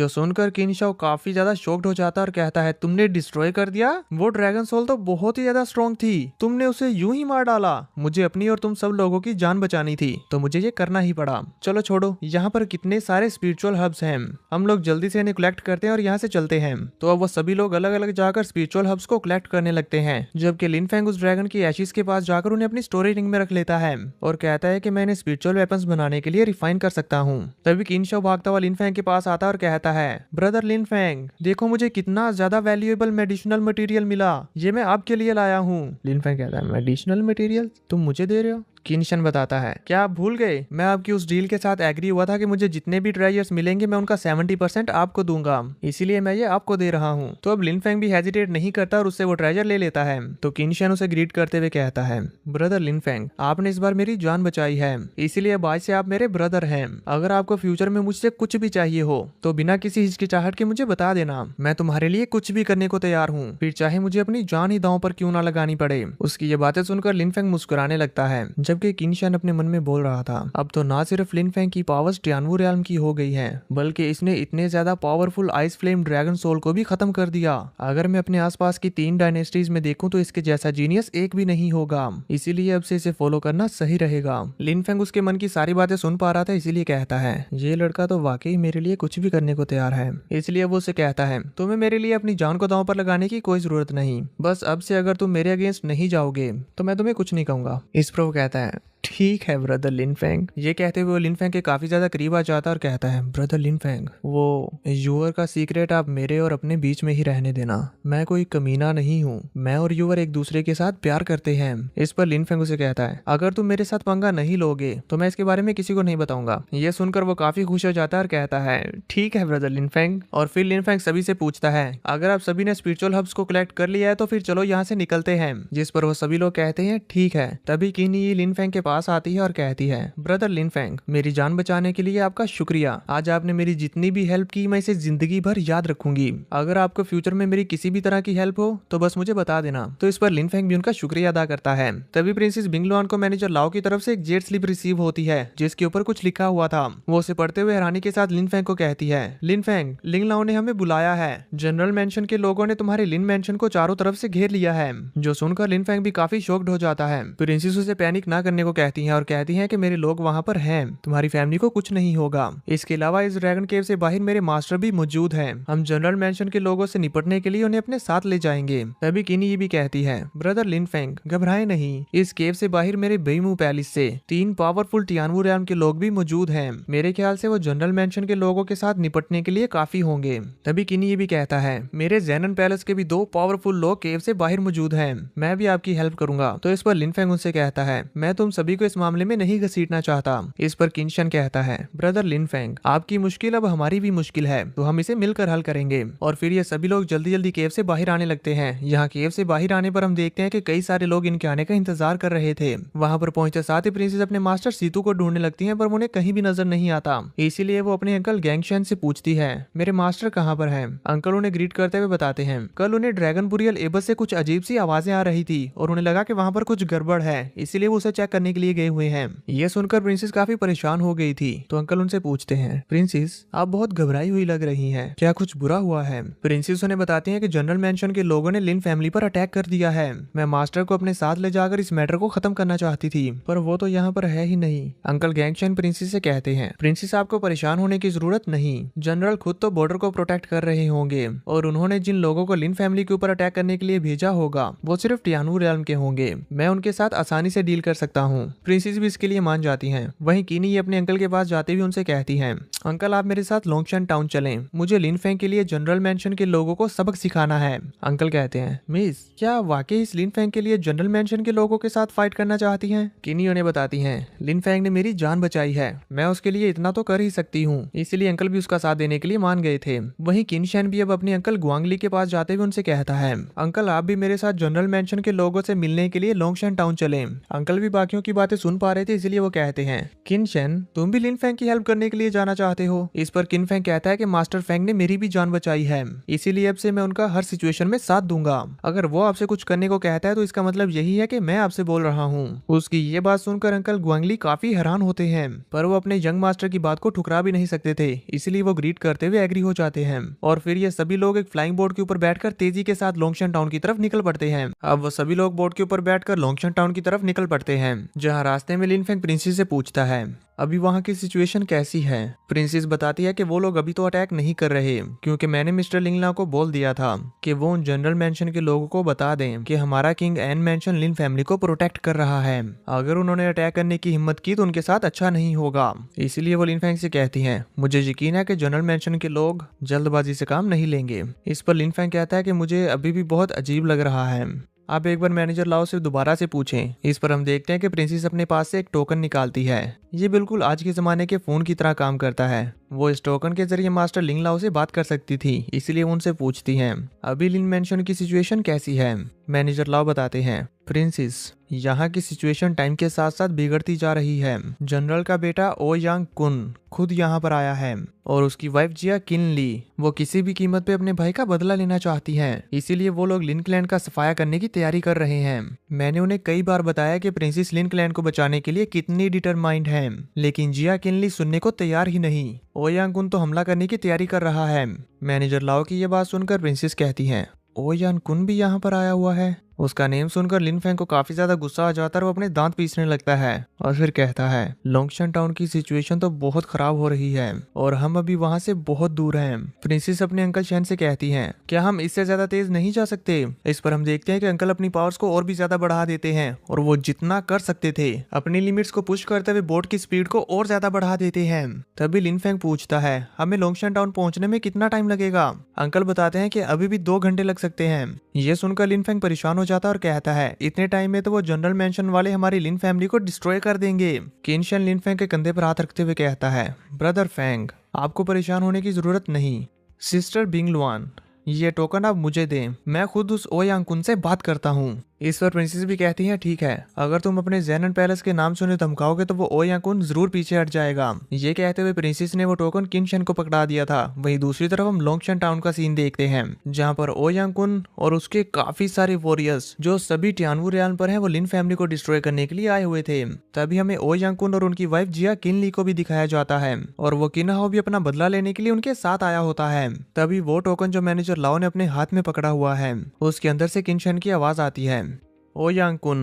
सुनकर किनशाओ काफी ज्यादा शॉक्ड हो जाता है और कहता है, तुमने डिस्ट्रॉय कर दिया? वो ड्रैगन सोल तो बहुत ही ज्यादा स्ट्रॉन्ग थी, तुमने उसे यूं ही मार डाला। मुझे अपनी और तुम सब लोगों की जान बचानी थी, तो मुझे ये करना ही पड़ा। चलो छोड़ो, यहाँ पर कितने सारे स्पिरिचुअल हब्स हैं, हम लोग जल्दी से इन्हें कलेक्ट करते हैं और यहाँ से चलते हैं। तो अब वो सभी लोग अलग अलग जाकर स्पिरिचुअल हब्स को कलेक्ट करने लगते हैं, जबकि लिन फेंग उस ड्रैगन की एशिस के पास जाकर उन्हें अपनी स्टोरेज रिंग में रख लेता है और कहता है कि मैं इन्हें स्पिरिचुअल वेपन्स बनाने के लिए रिफाइन कर सकता हूँ। तभी किनशाओ भागता हुआ लिन फेंग के पास आता है और कहता है, ब्रदर लिन फेंग, देखो मुझे कितना ज्यादा वैल्यूएबल मेडिसिनल मटेरियल मिला, ये मैं आपके लिए लाया हूँ। लिन फेंग कहता है, मेडिसिनल मटेरियल तुम मुझे दे रहे हो? किनशन बताता है, क्या आप भूल गए मैं आपकी उस डील के साथ एग्री हुआ था कि मुझे जितने भी ट्रेजर्स मिलेंगे मैं उनका 70% आपको दूंगा, इसीलिए मैं ये आपको दे रहा हूँ। तो अब लिनफेंग भी हेजिटेट नहीं करता और उससे वो ट्रेजर ले लेता है। तो किनशन उसे ग्रीट करते हुए कहता है, ब्रदर लिनफेंग, आपने इस बार मेरी जान बचाई है, इसीलिए अब आज से आप मेरे ब्रदर हैं। अगर आपको फ्यूचर में मुझसे कुछ भी चाहिए हो तो बिना किसी हिचकिचाहट के मुझे बता देना, मैं तुम्हारे लिए कुछ भी करने को तैयार हूँ, फिर चाहे मुझे अपनी जान ही दांव पर क्यों ना लगानी पड़े। उसकी ये बातें सुनकर लिनफेंग मुस्कुराने लगता है, जबकि किनशन अपने मन में बोल रहा था, अब तो ना सिर्फ लिनफेंग की पावर्स टियानवू रियल्म की हो गई है, बल्कि इसने इतने ज्यादा powerful ice flame dragon soul को भी खत्म कर दिया। अगर मैं अपने आसपास की 3 डायनेस्टीज में देखूं तो इसके जैसा जीनियस एक भी नहीं होगा, इसीलिए अब से इसे फॉलो करना सही रहेगा। लिनफेंग उसके मन की सारी बातें सुन पा रहा था, इसीलिए कहता है, ये लड़का तो वाकई मेरे लिए कुछ भी करने को तैयार है। इसलिए वो उसे कहता है, तुम्हें मेरे लिए अपनी जान को दांव पर लगाने की कोई जरूरत नहीं, बस अब से अगर तुम मेरे अगेंस्ट नहीं जाओगे तो मैं तुम्हें कुछ नहीं कहूंगा। इस पर वो कहता है, ठीक है ब्रदर लिनफेंग। ये कहते हुए वो लिनफेंग के काफी ज्यादा करीब आ जाता है और कहता है, ब्रदर लिनफेंग, वो यूवर का सीक्रेट आप मेरे और अपने बीच में ही रहने देना, मैं कोई कमीना नहीं हूँ, मैं और यूवर एक दूसरे के साथ प्यार करते हैं। इस पर लिनफेंग उसे कहता है, अगर तुम मेरे साथ पंगा नहीं लोगे तो मैं इसके बारे में किसी को नहीं बताऊंगा। ये सुनकर वो काफी खुश हो जाता है और कहता है, ठीक है ब्रदर लिनफेंग। और फिर लिनफेंग सभी से पूछता है, अगर आप सभी ने स्पिरिचुअल हब्स को कलेक्ट कर लिया है तो फिर चलो यहाँ से निकलते हैं। जिस पर वो सभी लोग कहते हैं, ठीक है। तभी किनी लिनफेंग के पास आती है और कहती है, ब्रदर लिनफेंग, मेरी जान बचाने के लिए आपका शुक्रिया। आज आपने मेरी जितनी भी हेल्प की मैं इसे जिंदगी भर याद रखूंगी। अगर आपको फ्यूचर में मेरी किसी भी तरह की हेल्प हो तो बस मुझे बता देना। तो इस पर लिनफेंग भी उनका शुक्रिया अदा करता है। तभी प्रिंसेस बिंगलुआन को मैनेजर लाओ की तरफ से एक जेट स्लिप रिसीव होती है, जिसके ऊपर कुछ लिखा हुआ था। वो उसे पढ़ते हुए हैरानी के साथ लिनफेंग को कहती है, लिनफेंग, लिंग लाओ ने हमें बुलाया है। जनरल मेंशन के लोगों ने तुम्हारे लिन मेंशन को चारों तरफ से घेर लिया है। जो सुनकर लिनफेंग भी काफी शॉक्ड हो जाता है। प्रिंसेस उसे पैनिक ना करने को कहती है और कहती है कि मेरे लोग वहां पर हैं, तुम्हारी फैमिली को कुछ नहीं होगा। इसके अलावा इस ड्रैगन केव से बाहर मेरे मास्टर भी मौजूद हैं। हम जनरल मेंशन के लोगों से निपटने के लिए उन्हें अपने साथ ले जाएंगे। तभी किनी ये भी कहती है, ब्रदर लिनफेंग, घबराए नहीं, इस केव से बाहर मेरे बेईमू पैलेस से 3 पावरफुल टियानवू रियल्म के लोग भी मौजूद हैं। मेरे ख्याल से वो जनरल मेंशन के लोगों के साथ निपटने के लिए काफी होंगे। तभी किनी ये भी कहता है, मेरे जैनन पैलेस के भी 2 पावरफुल लोग केव से बाहर मौजूद हैं, मैं भी आपकी हेल्प करूंगा। तो इस पर लिनफेंग उनसे कहता है, मैं तुम सभी को इस मामले में नहीं घसीटना चाहता। इस पर किनशन कहता है, ब्रदर लिनफेंग, आपकी मुश्किल अब हमारी भी मुश्किल है, तो हम इसे मिलकर हल करेंगे। और फिर ये सभी लोग जल्दी जल्दी केव से बाहर आने लगते हैं। यहाँ केव से बाहर आने पर हम देखते हैं कि कई सारे लोग इनके आने का इंतजार कर रहे थे। वहाँ पर पहुंचते साथ ही प्रिंसेस अपने मास्टर सीतू को ढूंढने लगती है, पर उन्हें कहीं भी नजर नहीं आता। इसीलिए वो अपने अंकल गैंगशन से पूछती है, मेरे मास्टर कहाँ पर है। अंकल उन्हें ग्रीट करते हुए बताते हैं, कल उन्हें ड्रैगन बुरियल एबस से कुछ अजीब सी आवाजें आ रही थी और उन्हें लगा कि वहाँ पर कुछ गड़बड़ है, इसीलिए वो उसे चेक करने के लिए गए हुए हैं। ये सुनकर प्रिंसेस काफी परेशान हो गई थी। तो अंकल उनसे पूछते हैं, प्रिंसेस, आप बहुत घबराई हुई लग रही हैं, क्या कुछ बुरा हुआ है। प्रिंसेस उन्हें बताती हैं कि जनरल मेंशन के लोगों ने लिन फैमिली पर अटैक कर दिया है। मैं मास्टर को अपने साथ ले जाकर इस मैटर को खत्म करना चाहती थी, पर वो तो यहाँ पर है ही नहीं। अंकल गैंगशन प्रिंसेस से कहते हैं, प्रिंसेस आपको परेशान होने की जरूरत नहीं, जनरल खुद तो बॉर्डर को प्रोटेक्ट कर रहे होंगे और उन्होंने जिन लोगों को लिन फैमिली के ऊपर अटैक करने के लिए भेजा होगा वो सिर्फ टियानवू रियल्म के होंगे। मैं उनके साथ आसानी से डील कर सकता हूँ। प्रिंसेस भी इसके लिए मान जाती हैं। वहीं किनी अपने अंकल के पास जाते हुए उनसे कहती हैं, अंकल आप मेरे साथ लोंगशन टाउन चलें, मुझे लिनफेंग के लिए जनरल मेंशन के लोगों को सबक सिखाना है। अंकल कहते हैं, मिस, क्या वाकई इस लिनफेंग के लिए जनरल मेंशन के लोगों के साथ फाइट करना चाहती हैं? किनी उन्हें बताती हैं, लिनफेंग ने मेरी जान बचाई है, मैं उसके लिए इतना तो कर ही सकती हूँ। इसलिए अंकल भी उसका साथ देने के लिए मान गए थे। वहीं किनशन भी अब अपने अंकल ग्वांगली के पास जाते हुए उनसे कहता है, अंकल आप भी मेरे साथ जनरल मेंशन के लोगों से मिलने के लिए लोंगशन टाउन चलें। अंकल भी बाकियों की बातें सुन पा रहे थे, इसलिए वो कहते हैं, किनशन तुम भी लिनफेंग की हेल्प करने के लिए जाना चाहते हो? इस पर किनफेंग कहता है कि मास्टर फेंग ने मेरी भी जान बचाई है, इसीलिए अब से मैं उनका हर सिचुएशन में साथ दूंगा। अगर वो आपसे कुछ करने को कहता है तो इसका मतलब यही है कि मैं आपसे बोल रहा हूँ। उसकी ये बात सुनकर अंकल ग्वांगली काफी हैरान होते हैं, पर वो अपने यंग मास्टर की बात को ठुकरा भी नहीं सकते थे, इसलिए वो ग्रीट करते हुए एग्री हो जाते हैं। और फिर ये सभी लोग एक फ्लाइंग बोर्ड के ऊपर बैठकर तेजी के साथ लोंगशन टाउन की तरफ निकल पड़ते हैं। अब वो सभी लोग बोर्ड के ऊपर बैठकर लोंगशन टाउन की तरफ निकल पड़ते हैं, जहाँ रास्ते में लिनफेंग प्रिंसेस से पूछता है, अभी वहाँ की सिचुएशन कैसी है? प्रिंसेस बताती है कि वो लोग अभी तो अटैक नहीं कर रहे, क्योंकि मैंने मिस्टर लिंगला को बोल दिया था कि वो उन जनरल मेंशन के लोगों को बता दें कि हमारा किंग एन मेंशन लिन फैमिली को प्रोटेक्ट कर रहा है। अगर उन्होंने अटैक करने की हिम्मत की तो उनके साथ अच्छा नहीं होगा। इसलिए वो लिनफेंग से कहती हैं, मुझे यकीन है कि जनरल मेंशन के लोग जल्दबाजी से काम नहीं लेंगे। इस पर लिनफेंग कहता है कि मुझे अभी भी बहुत अजीब लग रहा है। आप एक बार मैनेजर लाओ से दोबारा से पूछें। इस पर हम देखते हैं कि प्रिंसेस अपने पास से एक टोकन निकालती है। ये बिल्कुल आज के जमाने के फोन की तरह काम करता है। वो इस टोकन के जरिए मास्टर लिंग लाओ से बात कर सकती थी, इसलिए वो उनसे पूछती हैं अभी लिन मेंशन की सिचुएशन कैसी है। मैनेजर लाओ बताते हैं प्रिंसेस, यहाँ की सिचुएशन टाइम के साथ साथ बिगड़ती जा रही है। जनरल का बेटा ओ यांग कुन खुद यहाँ पर आया है और उसकी वाइफ जिया किन ली वो किसी भी कीमत पे अपने भाई का बदला लेना चाहती हैं, इसीलिए वो लोग लिन क्लैन का सफाया करने की तैयारी कर रहे हैं। मैंने उन्हें कई बार बताया कि प्रिंसेस लिन क्लैन को बचाने के लिए कितनी डिटरमाइंड है, लेकिन जिया किनली सुनने को तैयार ही नहीं। ओ यांग कुन तो हमला करने की तैयारी कर रहा है। मैनेजर लाओ की ये बात सुनकर प्रिंसेस कहती हैं ओ यांग कुन भी यहाँ पर आया हुआ है। उसका नेम सुनकर लिन फेंग को काफी ज्यादा गुस्सा आ जाता है और वो अपने दांत पीसने लगता है और फिर कहता है लोंगशन टाउन की सिचुएशन तो बहुत खराब हो रही है और हम अभी वहां से बहुत दूर हैं। प्रिंसेस अपने अंकल शैन से कहती हैं क्या हम इससे ज्यादा तेज नहीं जा सकते। इस पर हम देखते हैं कि अंकल अपनी पावर्स को और भी ज्यादा बढ़ा देते हैं और वो जितना कर सकते थे अपनी लिमिट्स को पुश करते हुए बोट की स्पीड को और ज्यादा बढ़ा देते हैं। तभी लिन फेंग पूछता है हमें लोंगशन टाउन पहुंचने में कितना टाइम लगेगा। अंकल बताते हैं कि अभी भी 2 घंटे लग सकते हैं। ये सुनकर लिन फेंग परेशान हो जाता है और कहता है इतने टाइम में तो वो जनरल मेंशन वाले हमारी लिन फैमिली को डिस्ट्रॉय कर देंगे। किनशन लिन फेंग के कंधे पर हाथ रखते हुए कहता है ब्रदर फेंग, आपको परेशान होने की जरूरत नहीं। सिस्टर बिंगलुआन, ये टोकन आप मुझे दें, मैं खुद उस ओ यांग कुन से बात करता हूँ। इस पर प्रिंसेस भी कहती हैं ठीक है, अगर तुम अपने ज़ेनन पैलेस के नाम सुने धमकाओगे तो वो ओ यांग कुन जरूर पीछे हट जाएगा। ये कहते हुए प्रिंसेस ने वो टोकन किनशन को पकड़ा दिया था। वहीं दूसरी तरफ हम लोंगशन टाउन का सीन देखते हैं जहाँ पर ओ यांग कुन और उसके काफी सारे वॉरियर्स जो सभी टियानवू रियान पर हैं वो लिन फैमिली को डिस्ट्रॉय करने के लिए आए हुए थे। तभी हमें ओ यांग कुन और उनकी वाइफ जिया किनली को भी दिखाया जाता है और वो किनहाओ भी अपना बदला लेने के लिए उनके साथ आया होता है। तभी वो टोकन जो मैनेजर लाओ ने अपने हाथ में पकड़ा हुआ है उसके अंदर से किनशन की आवाज आती है ओ यांग कुन,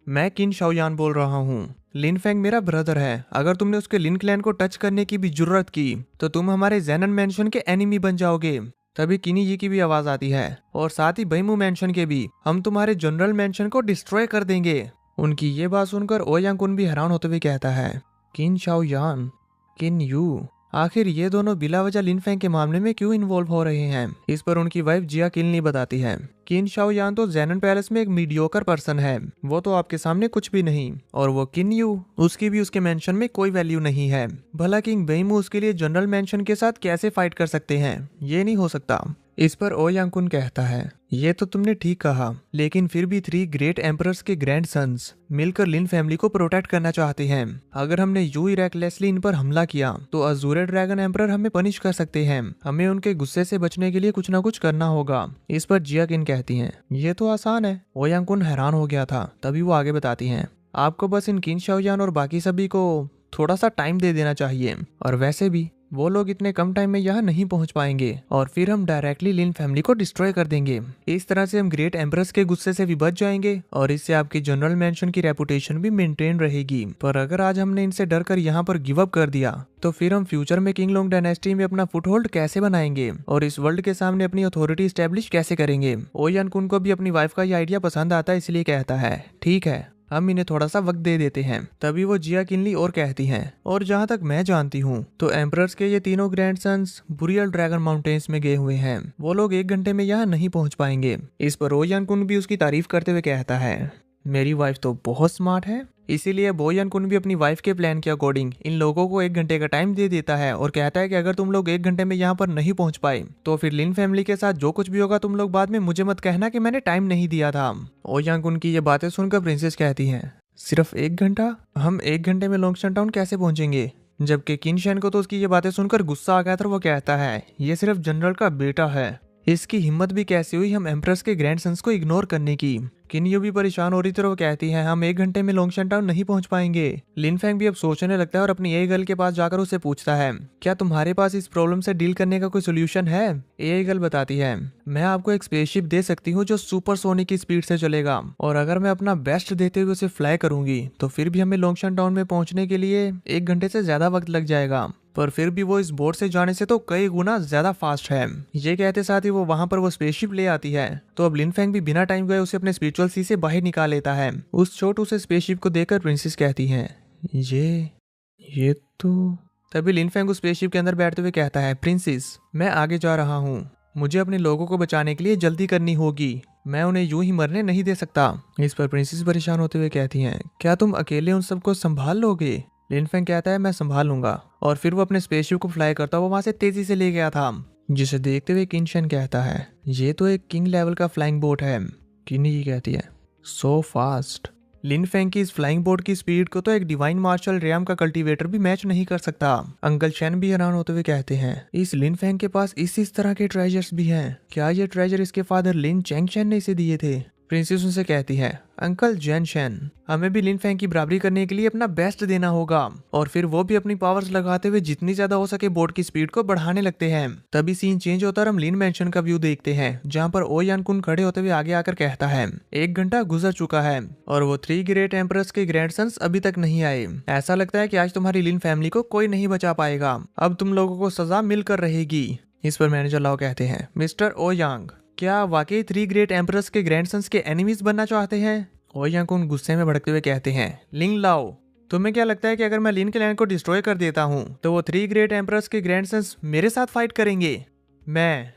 मैं किन शाओयान बोल रहा हूँ। लिन फेंग मेरा ब्रदर है, अगर तुमने उसके लिन क्लैन को टच करने की भी जरूरत की तो तुम हमारे ज़ेनन मेंशन के एनिमी बन जाओगे। तभी किनी जी की भी आवाज आती है और साथ ही बैमू मेंशन के भी, हम तुम्हारे जनरल मेंशन को डिस्ट्रॉय कर देंगे। उनकी ये बात सुनकर ओ यांग कुन भी हैरान होते हुए कहता है किन शाओयान, किन यू, आखिर ये दोनों बिला वजह लिन फेंग के मामले में क्यों इन्वॉल्व हो रहे हैं। इस पर उनकी वाइफ जिया किनली बताती है किन शाओयान तो ज़ेनन पैलेस में एक मीडियोकर पर्सन है, वो तो आपके सामने कुछ भी नहीं, और वो किन यू, उसकी भी उसके मेंशन में कोई वैल्यू नहीं है। भला किंग बेइमू उसके लिए जनरल मेंशन के साथ कैसे फाइट कर सकते हैं, ये नहीं हो सकता। इस पर ओ यांग कुन कहता है ये तो तुमने ठीक कहा, लेकिन फिर भी 3 ग्रेट एम्परर्स के ग्रैंड सन्स मिलकर लिन फैमिली को प्रोटेक्ट करना चाहते हैं। अगर हमने यूं ही रेकलेसली इन पर हमला किया तो अजूरे ड्रैगन एम्परर हमें पनिश कर सकते हैं। हमें उनके गुस्से से बचने के लिए कुछ ना कुछ करना होगा। इस पर जिया किन कहती हैं ये तो आसान है। ओ यांग कुन हैरान हो गया था। तभी वो आगे बताती हैं आपको बस इन किन शाओयान और बाकी सभी को थोड़ा सा टाइम दे देना चाहिए, और वैसे भी वो लोग इतने कम टाइम में यहाँ नहीं पहुँच पाएंगे और फिर हम डायरेक्टली लिन फैमिली को डिस्ट्रॉय कर देंगे। इस तरह से हम ग्रेट एम्परर्स के गुस्से से भी बच जाएंगे और इससे आपकी जनरल मेंशन की रेपुटेशन भी मेंटेन रहेगी। पर अगर आज हमने इनसे डर कर यहाँ पर गिव अप कर दिया तो फिर हम फ्यूचर में किंग लोंग डायनेस्टी में अपना फुटहोल्ड कैसे बनाएंगे और इस वर्ल्ड के सामने अपनी अथॉरिटी स्टैब्लिश कैसे करेंगे। ओ यांग कुन को भी अपनी वाइफ का ये आइडिया पसंद आता है, इसलिए कहता है ठीक है, हम इन्हें थोड़ा सा वक्त दे देते हैं। तभी वो जिया किनली और कहती हैं और जहाँ तक मैं जानती हूँ तो एम्परर्स के ये तीनों ग्रैंडसन्स बुरियल ड्रैगन माउंटेन्स में गए हुए हैं, वो लोग 1 घंटे में यहाँ नहीं पहुँच पाएंगे। इस पर ओ यांग कुन भी उसकी तारीफ करते हुए कहता है मेरी वाइफ तो बहुत स्मार्ट है। इसीलिए बो यांग कुन भी अपनी वाइफ के प्लान के अकॉर्डिंग इन लोगों को 1 घंटे का टाइम दे देता है और कहता है कि अगर तुम लोग 1 घंटे में यहाँ पर नहीं पहुँच पाए तो फिर लिन फैमिली के साथ जो कुछ भी होगा तुम लोग बाद में मुझे मत कहना कि मैंने टाइम नहीं दिया था। ओ यांग कुन की ये बातें सुनकर प्रिंसेस कहती हैं सिर्फ 1 घंटा, हम 1 घंटे में लोंगशन टाउन कैसे पहुंचेंगे। जबकि किनशन को तो उसकी ये बातें सुनकर गुस्सा आ गया था। वो कहता है ये सिर्फ जनरल का बेटा है, इसकी हिम्मत भी कैसे हुई हम एम्प्रेस के ग्रैंडसन्स को इग्नोर करने की। किन्यू भी परेशान हो रही थी और वो कहती है हम 1 घंटे में लोंगशन टाउन नहीं पहुंच पाएंगे। लिन फेंग भी अब सोचने लगता है और अपनी एआई गर्ल के पास जाकर उससे पूछता है क्या तुम्हारे पास इस प्रॉब्लम से डील करने का कोई सोल्यूशन है। एआई गर्ल बताती है मैं आपको एक स्पेसशिप दे सकती हूँ जो सुपरसोनिक की स्पीड से चलेगा, और अगर मैं अपना बेस्ट देते हुए उसे फ्लाई करूंगी तो फिर भी हमें लोंगशन टाउन में पहुंचने के लिए 1 घंटे से ज्यादा वक्त लग जाएगा, पर फिर भी वो इस बोट से जाने से तो कई गुना ज्यादा फास्ट है। ये कहते साथ ही वो वहां पर वो स्पेसशिप ले आती है। तो अब लिन फेंग भी बिना टाइम गए उसे अपने स्पिरिचुअल सी से बाहर निकाल लेता है। उस छोटू से स्पेसशिप को देखकर प्रिंसेस कहती है ये तो। तभी लिन फेंग उस स्पेसशिप के अंदर बैठते हुए कहता है प्रिंसेस मैं आगे जा रहा हूँ, मुझे अपने लोगों को बचाने के लिए जल्दी करनी होगी। मैं उन्हें यूं ही मरने नहीं दे सकता। इस पर प्रिंसेस परेशान होते हुए कहती हैं, क्या तुम अकेले उन सबको संभाल लोगे? लिन फेंग कहता है, मैं संभाल लूंगा। और फिर वो अपने स्पेसशिप को फ्लाई करता हुआ वहां से तेजी से ले गया था, जिसे देखते हुए किनशन कहता है, ये तो एक किंग लेवल का फ्लाइंग बोट है। किन्नी कहती है, सो फास्ट। लिन फेंग की इस फ्लाइंग बोट की स्पीड को तो एक डिवाइन मार्शल रैम का कल्टीवेटर भी मैच नहीं कर सकता। अंकल शेन भी हैरान होते हुए कहते हैं, इस लिन फेंग के पास इस तरह के ट्रेजर्स भी हैं। क्या ये ट्रेजर इसके फादर लिन चेंगशेन ने इसे दिए थे? प्रिंसेस उनसे कहती है, अंकल जैन शेन, हमें भी लिन फेंग की बराबरी करने के लिए अपना बेस्ट देना होगा। और फिर वो भी अपनी पावर्स लगाते हुए जितनी ज्यादा हो सके बोट की स्पीड को बढ़ाने लगते हैं। तभी सीन चेंज होता है और हम लिन मैंशन का व्यू देखते हैं, जहाँ पर ओ यान कुन खड़े होते हुए आगे आकर कहता है, 1 घंटा गुजर चुका है और वो 3 ग्रेट एम्परर्स के ग्रैंडसन्स अभी तक नहीं आए। ऐसा लगता है कि आज तुम्हारी लिन फैमिली को कोई नहीं बचा पाएगा। अब तुम लोगों को सजा मिलकर रहेगी। इस पर मैनेजर लाओ कहते हैं, मिस्टर ओ यांग, क्या वाकई 3 ग्रेट एम्परर्स के ग्रैंडसन्स के एनिमीज बनना चाहते हैं? ओ यांग कुन गुस्से में भड़कते हुए कहते हैं, लिंग लाओ, तुम्हें क्या लगता है कि अगर मैं लिन के लैंड को डिस्ट्रॉय कर देता हूँ तो वो 3 ग्रेट एम्परर्स के ग्रैंडसन्स मेरे साथ फाइट करेंगे? मैं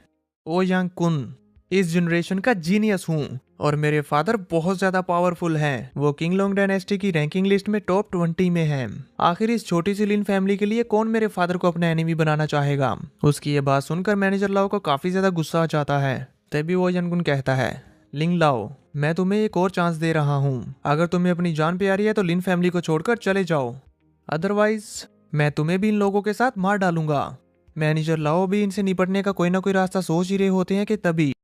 ओ यांग कुन इस जनरेशन का जीनियस हूँ और मेरे फादर बहुत ज्यादा पावरफुल हैं। वो किंगलोंग डायनेस्टी की रैंकिंग लिस्ट में टॉप 20 में हैं। आखिर इस छोटी सी लिन फैमिली के लिए कौन मेरे फादर को अपना एनिमी बनाना चाहेगा? उसकी ये बात सुनकर मैनेजर लाओ को काफी ज्यादा गुस्सा आ जाता है। तभी वो यंगुन कहता है, लिंग लाओ, मैं तुम्हें एक और चांस दे रहा हूँ। अगर तुम्हें अपनी जान प्यारी है तो लिन फैमिली को छोड़कर चले जाओ, अदरवाइज मैं तुम्हें भी इन लोगों के साथ मार डालूंगा। मैनेजर लाओ भी इनसे निपटने का कोई ना कोई रास्ता सोच ही रहे होते हैं कि तभी